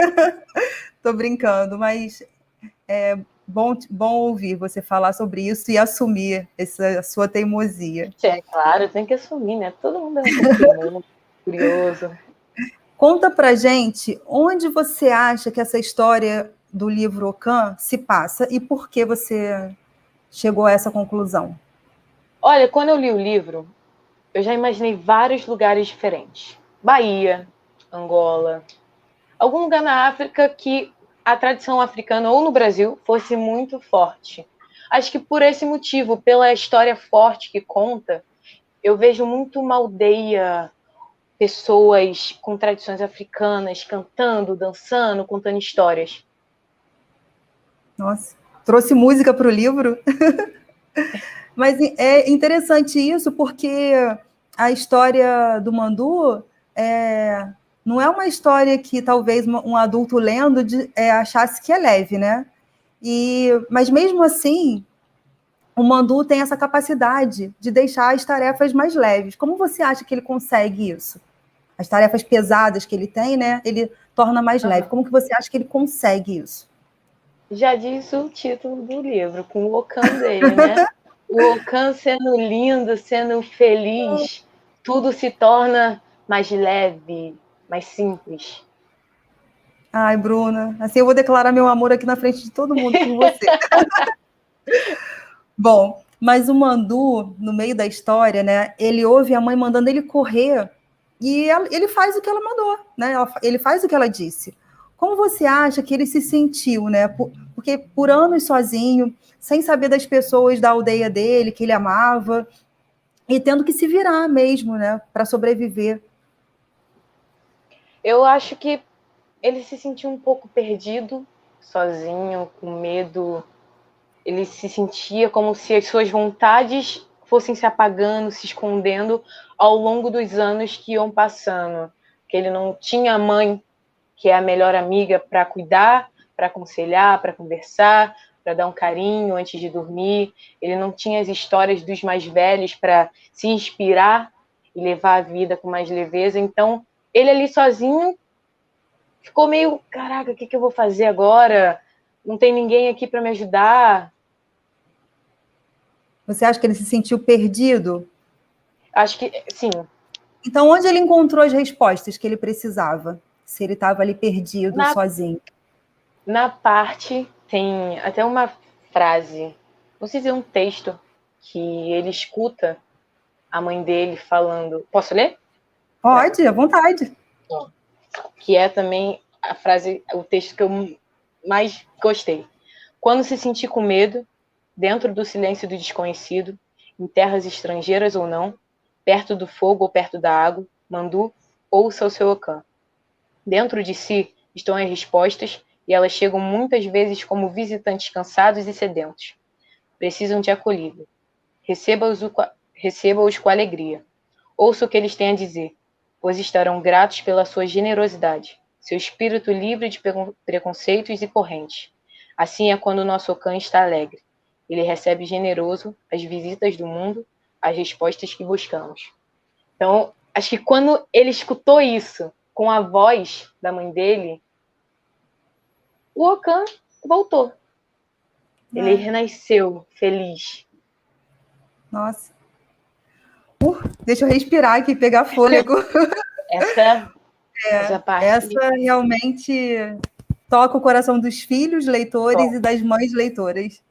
Tô brincando, mas é bom ouvir você falar sobre isso e assumir essa sua teimosia. É claro, tem que assumir, né? Todo mundo é um pouco teimoso, curioso. Conta pra gente onde você acha que essa história do livro Ocan se passa e por que você chegou a essa conclusão. Olha, quando eu li o livro, eu já imaginei vários lugares diferentes. Bahia, Angola, algum lugar na África que a tradição africana ou no Brasil fosse muito forte. Acho que por esse motivo, pela história forte que conta, eu vejo muito uma aldeia, pessoas com tradições africanas cantando, dançando, contando histórias. Nossa, trouxe música para o livro? Mas é interessante isso, porque a história do Mandu não é uma história que talvez um adulto lendo achasse que é leve, né? Mas mesmo assim, o Mandu tem essa capacidade de deixar as tarefas mais leves. Como você acha que ele consegue isso? As tarefas pesadas que ele tem, né? Ele torna mais leve. Como que você acha que ele consegue isso? Já diz o título do livro, com o Okan dele, né? O Okan sendo lindo, sendo feliz, tudo se torna mais leve, mais simples. Ai, Bruna, assim eu vou declarar meu amor aqui na frente de todo mundo por você. Bom, mas o Mandu, no meio da história, né? Ele ouve a mãe mandando ele correr e ele faz o que ela mandou, né? Ele faz o que ela disse. Como você acha que ele se sentiu, né? Porque por anos sozinho, sem saber das pessoas da aldeia dele, que ele amava, e tendo que se virar mesmo, né? Para sobreviver. Eu acho que ele se sentiu um pouco perdido, sozinho, com medo. Ele se sentia como se as suas vontades fossem se apagando, se escondendo ao longo dos anos que iam passando. Que ele não tinha a mãe, que é a melhor amiga, para cuidar, para aconselhar, para conversar, para dar um carinho antes de dormir. Ele não tinha as histórias dos mais velhos para se inspirar e levar a vida com mais leveza. Então, ele ali sozinho ficou meio, caraca, o que eu vou fazer agora? Não tem ninguém aqui para me ajudar. Você acha que ele se sentiu perdido? Acho que, sim. Então, onde ele encontrou as respostas que ele precisava? Se ele estava ali perdido, sozinho. Na parte, tem até uma frase, não sei se é um texto, que ele escuta a mãe dele falando. Posso ler? Pode, à vontade. Que é também a frase, o texto que eu mais gostei. Quando se sentir com medo, dentro do silêncio do desconhecido, em terras estrangeiras ou não, perto do fogo ou perto da água, Mandu, ouça o seu Okan. Dentro de si estão as respostas e elas chegam muitas vezes como visitantes cansados e sedentos. Precisam de acolhida. Receba-os com alegria. Ouça o que eles têm a dizer, pois estarão gratos pela sua generosidade, seu espírito livre de preconceitos e correntes. Assim é quando o nosso Okan está alegre. Ele recebe generoso as visitas do mundo, as respostas que buscamos. Então, acho que quando ele escutou isso com a voz da mãe dele, o Okan voltou. Ele renasceu feliz. Nossa. Deixa eu respirar aqui, pegar fôlego. Essa parte. Essa realmente toca o coração dos filhos leitores e das mães leitoras.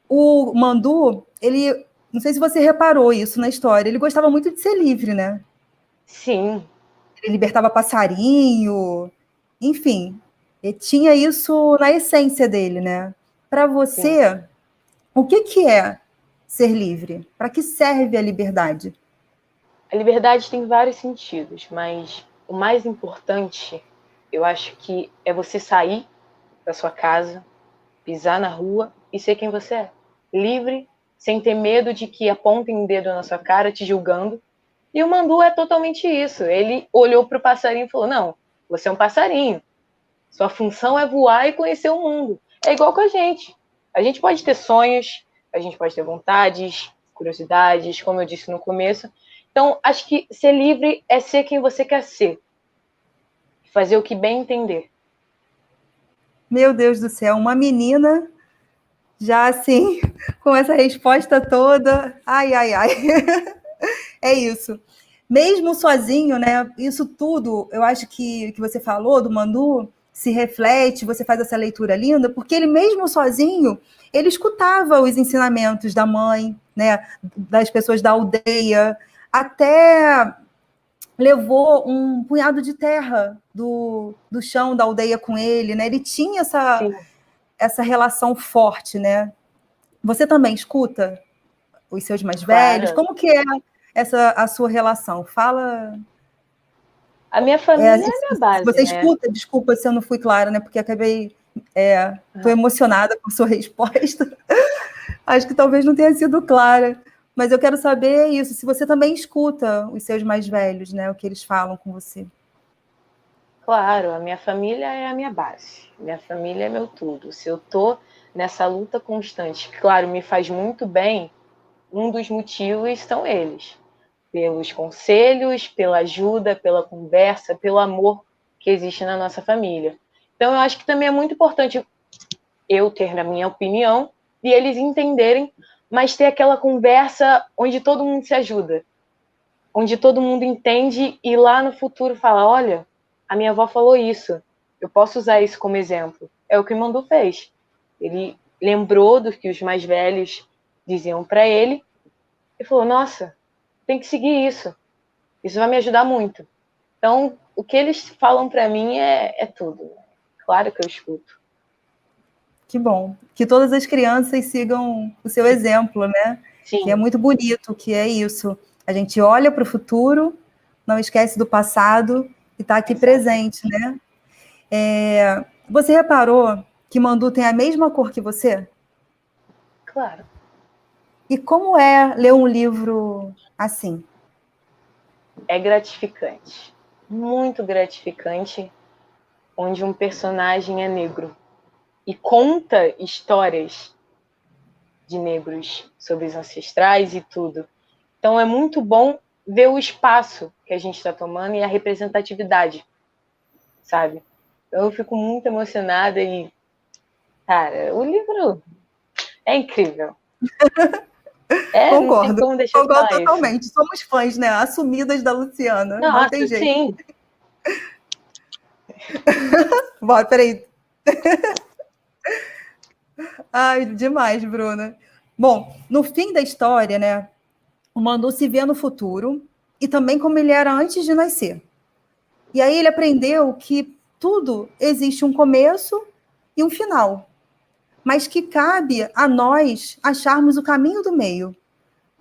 O Mandu, ele, não sei se você reparou isso na história, ele gostava muito de ser livre, né? Sim. Ele libertava passarinho, enfim, ele tinha isso na essência dele, né? Para você, sim, o que é ser livre? Para que serve a liberdade? A liberdade tem vários sentidos, mas o mais importante, eu acho que é você sair da sua casa, pisar na rua e ser quem você é. Livre, sem ter medo de que apontem um dedo na sua cara, te julgando. E o Mandu é totalmente isso. Ele olhou para o passarinho e falou, não, você é um passarinho. Sua função é voar e conhecer o mundo. É igual com a gente. A gente pode ter sonhos, a gente pode ter vontades, curiosidades, como eu disse no começo. Então, acho que ser livre é ser quem você quer ser. Fazer o que bem entender. Meu Deus do céu, uma menina já assim, com essa resposta toda. Ai, ai, ai. É isso. Mesmo sozinho, né? Isso tudo, eu acho que você falou do Mandu, se reflete, você faz essa leitura linda, porque ele mesmo sozinho, ele escutava os ensinamentos da mãe, né? Das pessoas da aldeia, até levou um punhado de terra do chão da aldeia com ele, né? Ele tinha essa relação forte, né? Você também escuta os seus mais velhos? Como que é a sua relação? Fala. A minha família é a minha base, você escuta, né? Desculpa se eu não fui clara, né? Porque acabei... Estou emocionada com a sua resposta. Acho que talvez não tenha sido clara, mas eu quero saber isso, se você também escuta os seus mais velhos, né, o que eles falam com você. Claro, a minha família é a minha base. Minha família é meu tudo. Se eu tô nessa luta constante, claro, me faz muito bem, um dos motivos são eles. Pelos conselhos, pela ajuda, pela conversa, pelo amor que existe na nossa família. Então, eu acho que também é muito importante eu ter a minha opinião e eles entenderem, mas ter aquela conversa onde todo mundo se ajuda, onde todo mundo entende e lá no futuro fala, olha, a minha avó falou isso, eu posso usar isso como exemplo. É o que o Mandu fez. Ele lembrou do que os mais velhos diziam para ele e falou, nossa, tem que seguir isso. Isso vai me ajudar muito. Então, o que eles falam para mim é tudo. Claro que eu escuto. Que bom. Que todas as crianças sigam o seu exemplo, né? Sim. Que é muito bonito, que é isso. A gente olha para o futuro, não esquece do passado e está aqui presente, né? Você reparou que Mandu tem a mesma cor que você? Claro. E como é ler um livro assim? É gratificante. Muito gratificante, onde um personagem é negro e conta histórias de negros sobre os ancestrais e tudo. Então é muito bom ver o espaço que a gente está tomando e a representatividade, sabe? Então eu fico muito emocionada e, cara, o livro é incrível. Não tem Concordo. como deixar de Concordo falar totalmente. isso. Somos fãs, né? Assumidas da Luciana. Não tem Nossa, jeito. sim. Bora, peraí. Ai, demais, Bruna. Bom, no fim da história, né? O Mandu se vê no futuro e também como ele era antes de nascer. E aí ele aprendeu que tudo existe um começo e um final, mas que cabe a nós acharmos o caminho do meio.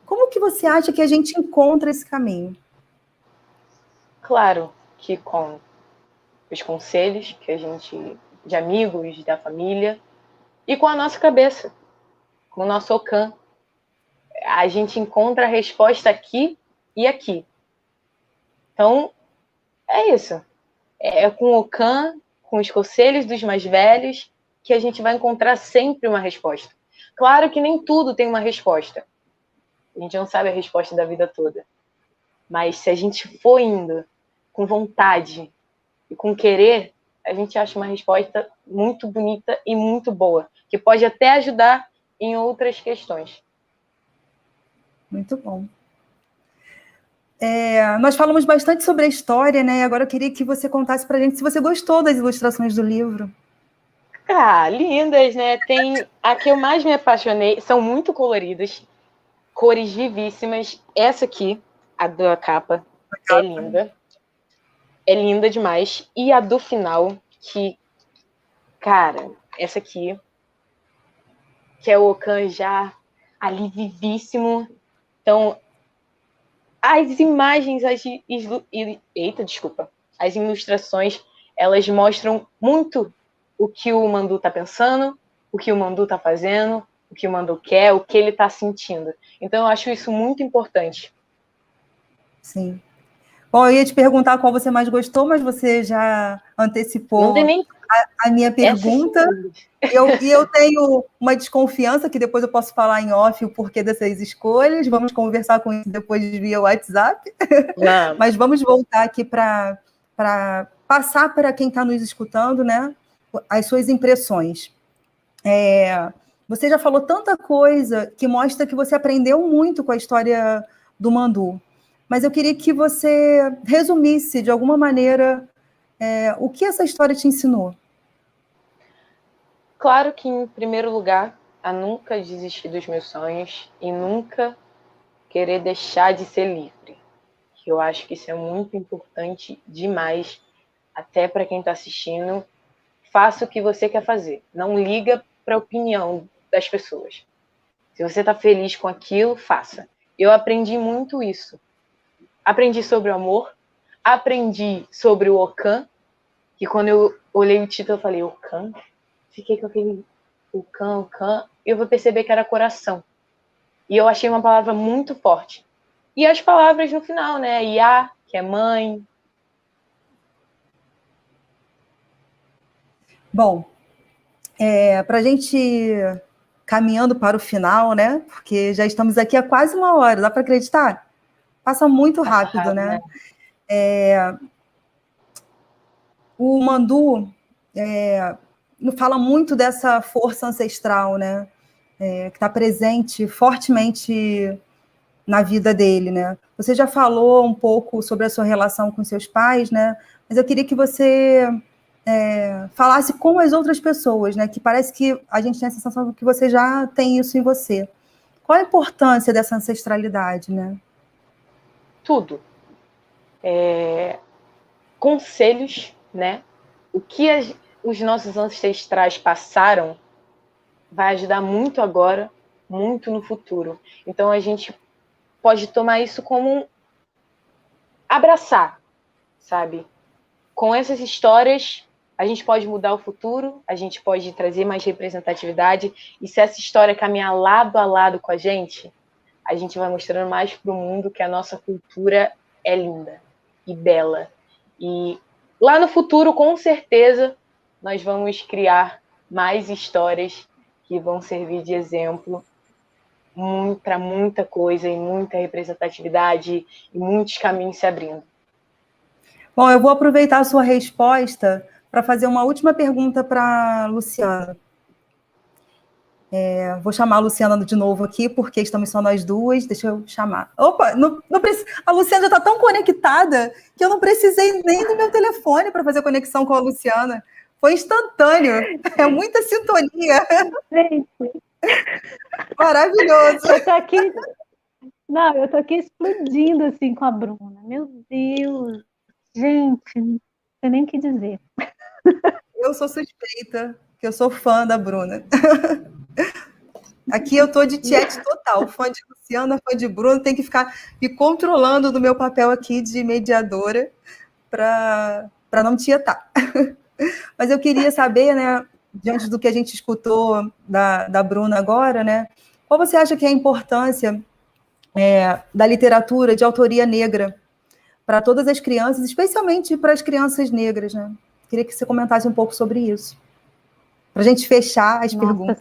Como que você acha que a gente encontra esse caminho? Claro que com os conselhos que a gente, de amigos, da família, e com a nossa cabeça, com o nosso Ocan. A gente encontra a resposta aqui e aqui. Então, é isso. É com o Ocan, com os conselhos dos mais velhos, que a gente vai encontrar sempre uma resposta. Claro que nem tudo tem uma resposta. A gente não sabe a resposta da vida toda. Mas se a gente for indo com vontade e com querer, a gente acha uma resposta muito bonita e muito boa, que pode até ajudar em outras questões. Muito bom. Nós falamos bastante sobre a história, né? Agora eu queria que você contasse para a gente se você gostou das ilustrações do livro. Ah, lindas, né? Tem a que eu mais me apaixonei, são muito coloridas, cores vivíssimas. Essa aqui, a da capa, é linda. É linda demais. E a do final, que, cara, essa aqui, que é o Okan já ali vivíssimo. Então, as imagens, as ilustrações, elas mostram muito o que o Mandu tá pensando, o que o Mandu tá fazendo, o que o Mandu quer, o que ele tá sentindo. Então, eu acho isso muito importante. Sim. Bom, eu ia te perguntar qual você mais gostou, mas você já antecipou Não tem nem a minha pergunta. E eu tenho uma desconfiança, que depois eu posso falar em off o porquê dessas escolhas. Vamos conversar com isso depois via WhatsApp. Não. Mas vamos voltar aqui para passar para quem está nos escutando, né, as suas impressões. Você já falou tanta coisa que mostra que você aprendeu muito com a história do Mandu. Mas eu queria que você resumisse, de alguma maneira, o que essa história te ensinou. Claro que, em primeiro lugar, a nunca desistir dos meus sonhos e nunca querer deixar de ser livre. Eu acho que isso é muito importante demais, até para quem está assistindo. Faça o que você quer fazer. Não liga para a opinião das pessoas. Se você está feliz com aquilo, faça. Eu aprendi muito isso. Aprendi sobre o amor, aprendi sobre o Okan, que quando eu olhei o título eu falei, Okan? Fiquei com aquele Okan. e eu vou perceber que era coração. E eu achei uma palavra muito forte. E as palavras no final, né? Iá, que é mãe. Bom, para a gente caminhando para o final, né? Porque já estamos aqui há quase 1 hora, dá para acreditar? Passa muito rápido, né? O Mandu fala muito dessa força ancestral, né? Que está presente fortemente na vida dele, né? Você já falou um pouco sobre a sua relação com seus pais, né? Mas eu queria que você falasse com as outras pessoas, né? Que parece que a gente tem a sensação de que você já tem isso em você. Qual a importância dessa ancestralidade, né? Tudo. Conselhos, né? O que os nossos ancestrais passaram vai ajudar muito agora, muito no futuro. Então a gente pode tomar isso como abraçar, sabe? Com essas histórias, a gente pode mudar o futuro, a gente pode trazer mais representatividade, e se essa história caminhar lado a lado com a gente vai mostrando mais para o mundo que a nossa cultura é linda e bela. E lá no futuro, com certeza, nós vamos criar mais histórias que vão servir de exemplo para muita coisa e muita representatividade e muitos caminhos se abrindo. Bom, eu vou aproveitar a sua resposta para fazer uma última pergunta para a Luciana. Vou chamar a Luciana de novo aqui, porque estamos só nós duas. Deixa eu chamar. Opa, a Luciana já está tão conectada que eu não precisei nem do meu telefone para fazer conexão com a Luciana. Foi instantâneo. É muita sintonia. Gente, maravilhoso. Eu tô aqui... Não, eu tô aqui explodindo assim com a Bruna. Meu Deus, gente, não sei nem o que dizer. Eu sou suspeita, que eu sou fã da Bruna. Aqui eu tô de tiete total, fã de Luciana, fã de Bruno, tem que ficar me controlando do meu papel aqui de mediadora para não tietar. Mas eu queria saber, né, diante do que a gente escutou da Bruna agora, né, qual você acha que é a importância da literatura de autoria negra para todas as crianças, especialmente para as crianças negras, né? Queria que você comentasse um pouco sobre isso, para a gente fechar as perguntas.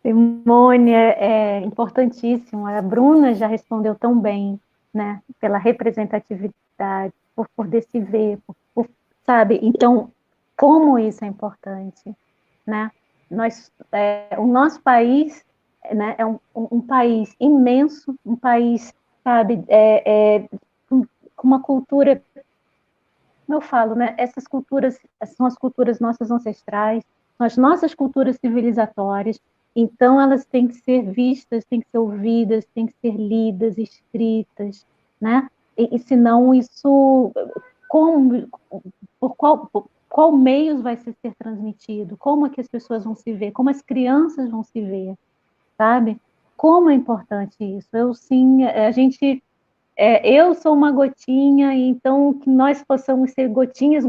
Simone, é importantíssimo. A Bruna já respondeu tão bem, né? Pela representatividade, por poder se ver, sabe? Então, como isso é importante, né? O nosso país, né, é um país imenso, um país, sabe, com uma cultura, como eu falo, né? Essas culturas são as culturas nossas ancestrais, são as nossas culturas civilizatórias. Então, elas têm que ser vistas, têm que ser ouvidas, têm que ser lidas, escritas, né? E senão isso, por qual meios vai ser transmitido? Como é que as pessoas vão se ver? Como as crianças vão se ver? Sabe? Como é importante isso? Eu sou uma gotinha, então que nós possamos ser gotinhas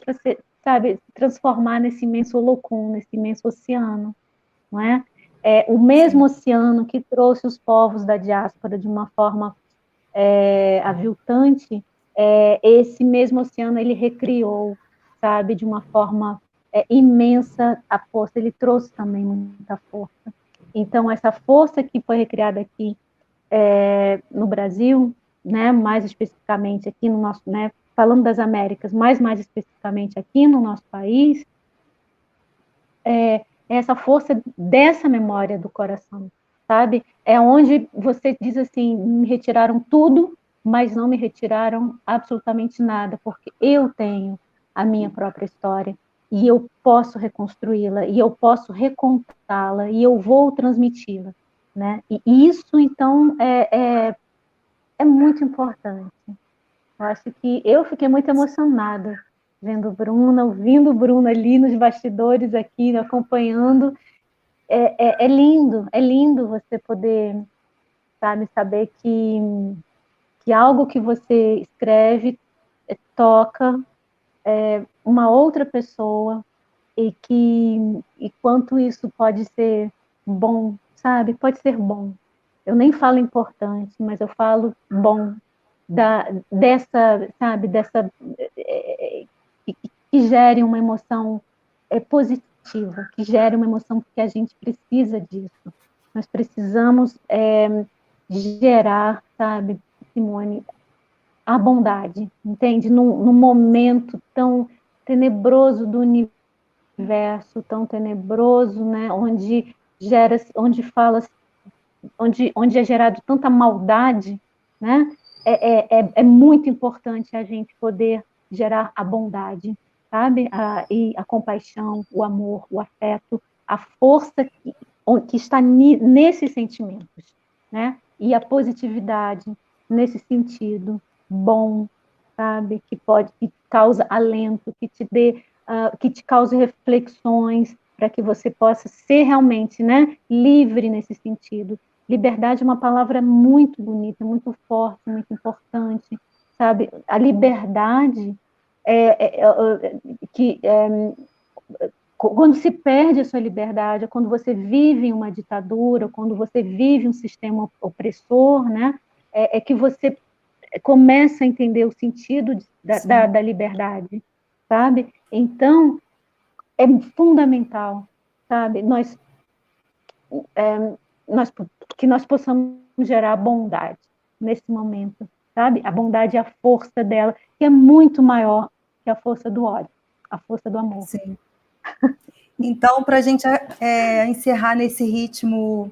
para ser, sabe, transformar nesse imenso holocron, nesse imenso oceano. Não é? O mesmo oceano que trouxe os povos da diáspora de uma forma aviltante, esse mesmo oceano ele recriou, sabe, de uma forma imensa a força, ele trouxe também muita força. Então, essa força que foi recriada aqui no Brasil, né, mais especificamente aqui no nosso, né, falando das Américas, mas mais especificamente aqui no nosso país, essa força dessa memória do coração, sabe? É onde você diz assim, me retiraram tudo, mas não me retiraram absolutamente nada, porque eu tenho a minha própria história, e eu posso reconstruí-la, e eu posso recontá-la, e eu vou transmiti-la, né? E isso, então, é muito importante. Eu acho que eu fiquei muito emocionada vendo Bruna, ouvindo Bruna ali nos bastidores aqui, acompanhando. É lindo você poder, sabe, saber que algo que você escreve toca uma outra pessoa, e quanto isso pode ser bom, sabe? Pode ser bom. Eu nem falo importante, mas eu falo bom, dessa, sabe, que gere uma emoção positiva, que gere uma emoção, porque a gente precisa disso. Nós precisamos gerar, sabe, Simone, a bondade, entende? Num momento tão tenebroso do universo, tão tenebroso, né? Onde é gerado tanta maldade, né? É muito importante a gente poder gerar a bondade, sabe? E a compaixão, o amor, o afeto, a força que está nesses sentimentos, né? E a positividade nesse sentido bom, sabe? Que causa alento, que te cause reflexões, para que você possa ser realmente, né, livre nesse sentido. Liberdade é uma palavra muito bonita, muito forte, muito importante, sabe? A liberdade quando se perde a sua liberdade, quando você vive em uma ditadura, quando você vive um sistema opressor, né? Que você começa a entender o sentido da liberdade, sabe? Então, é fundamental, sabe? Que nós possamos gerar bondade nesse momento, sabe? A bondade é a força dela, que é muito maior que a força do ódio, a força do amor. Sim. Então, para a gente encerrar nesse ritmo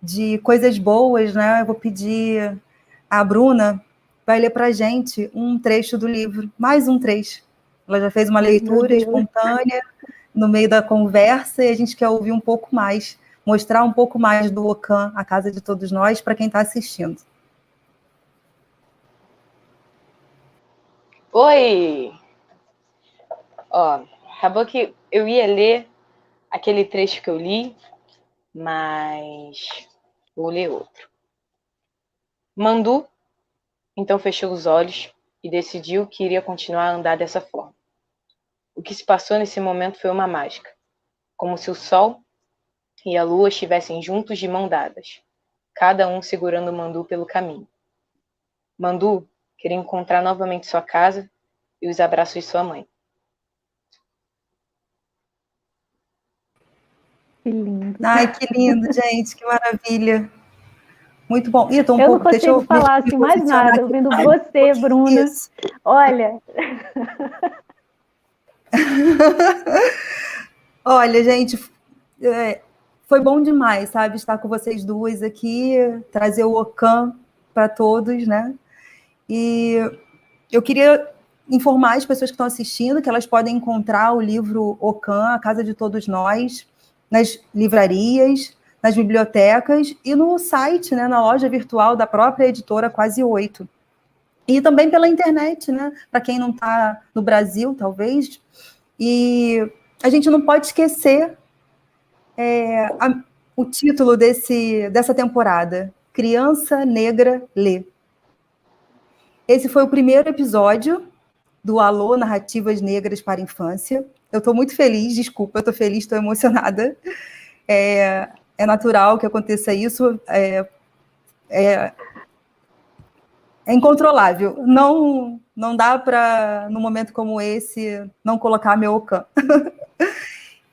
de coisas boas, né? Eu vou pedir a Bruna vai ler para a gente um trecho do livro, mais um trecho. Ela já fez uma leitura espontânea no meio da conversa e a gente quer ouvir um pouco mais, mostrar um pouco mais do Ocã, a Casa de Todos Nós, para quem está assistindo. Oi! Ó, acabou que eu ia ler aquele trecho que eu li, mas vou ler outro. Mandu, então, fechou os olhos e decidiu que iria continuar a andar dessa forma. O que se passou nesse momento foi uma mágica, como se o sol e a lua estivessem juntos de mão dadas, cada um segurando o Mandu pelo caminho. Mandu queria encontrar novamente sua casa e os abraços de sua mãe. Que lindo. Ai, que lindo, gente, que maravilha. Muito bom. Eu não consigo falar assim mais nada, ouvindo você, Bruna. Isso. Olha. Olha, gente, foi bom demais, sabe, estar com vocês duas aqui, trazer o Ocã para todos, né? E eu queria informar as pessoas que estão assistindo que elas podem encontrar o livro Ocã, A Casa de Todos Nós, nas livrarias, nas bibliotecas e no site, né, na loja virtual da própria editora Quase 8. E também pela internet, né, para quem não está no Brasil, talvez. E a gente não pode esquecer o título dessa temporada, Criança Negra Lê. Esse foi o primeiro episódio do Alô Narrativas Negras para a Infância. Eu estou muito feliz, desculpa, eu estou feliz, estou emocionada. É natural que aconteça isso, é incontrolável. Não dá para, num momento como esse, não colocar meu Ocã.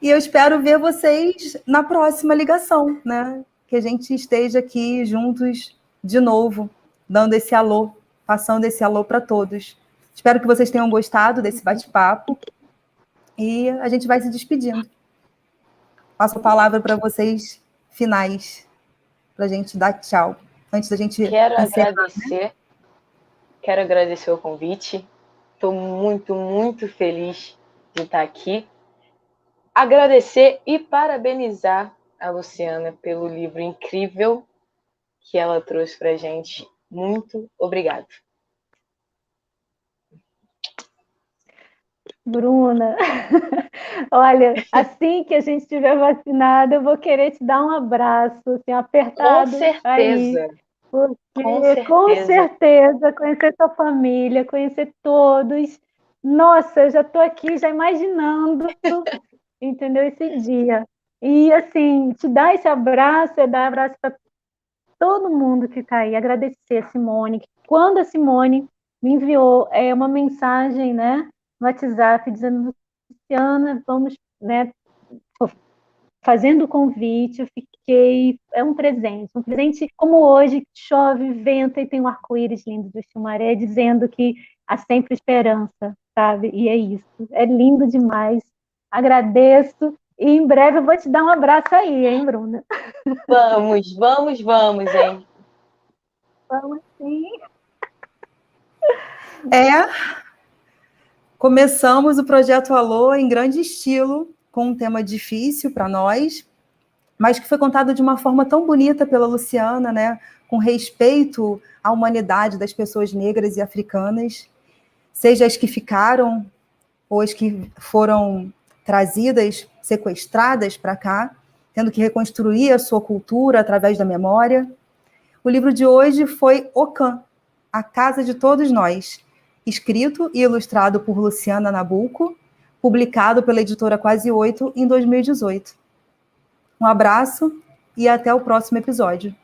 E eu espero ver vocês na próxima ligação, né? Que a gente esteja aqui juntos de novo, dando esse alô, passando esse alô para todos. Espero que vocês tenham gostado desse bate-papo e a gente vai se despedindo. Passo a palavra para vocês finais, para a gente dar tchau, antes da gente encerrar. Quero agradecer o convite. Estou muito, muito feliz de estar aqui. Agradecer e parabenizar a Luciana pelo livro incrível que ela trouxe para a gente. Muito obrigada. Bruna, olha, assim que a gente estiver vacinada, eu vou querer te dar um abraço, assim, apertado. Com certeza. Aí, porque, com certeza, conhecer sua família, conhecer todos. Nossa, eu já estou aqui já imaginando entendeu? Esse dia. E, assim, te dar esse abraço, é dar abraço para todo mundo que está aí, agradecer a Simone. Quando a Simone me enviou uma mensagem, né, no WhatsApp, dizendo, Luciana, vamos, né, fazendo o convite, eu fiquei, é um presente como hoje, chove, venta e tem um arco-íris lindo do Xumaré, dizendo que há sempre esperança, sabe? E é isso, é lindo demais, agradeço, e em breve eu vou te dar um abraço aí, hein, Bruna? Vamos, hein? Vamos sim. Começamos o Projeto Alô em grande estilo, com um tema difícil para nós, mas que foi contado de uma forma tão bonita pela Luciana, né? Com respeito à humanidade das pessoas negras e africanas, seja as que ficaram ou as que foram trazidas, sequestradas para cá, tendo que reconstruir a sua cultura através da memória. O livro de hoje foi Ocã, A Casa de Todos Nós, escrito e ilustrado por Luciana Nabuco, publicado pela editora Quase 8 em 2018. Um abraço e até o próximo episódio.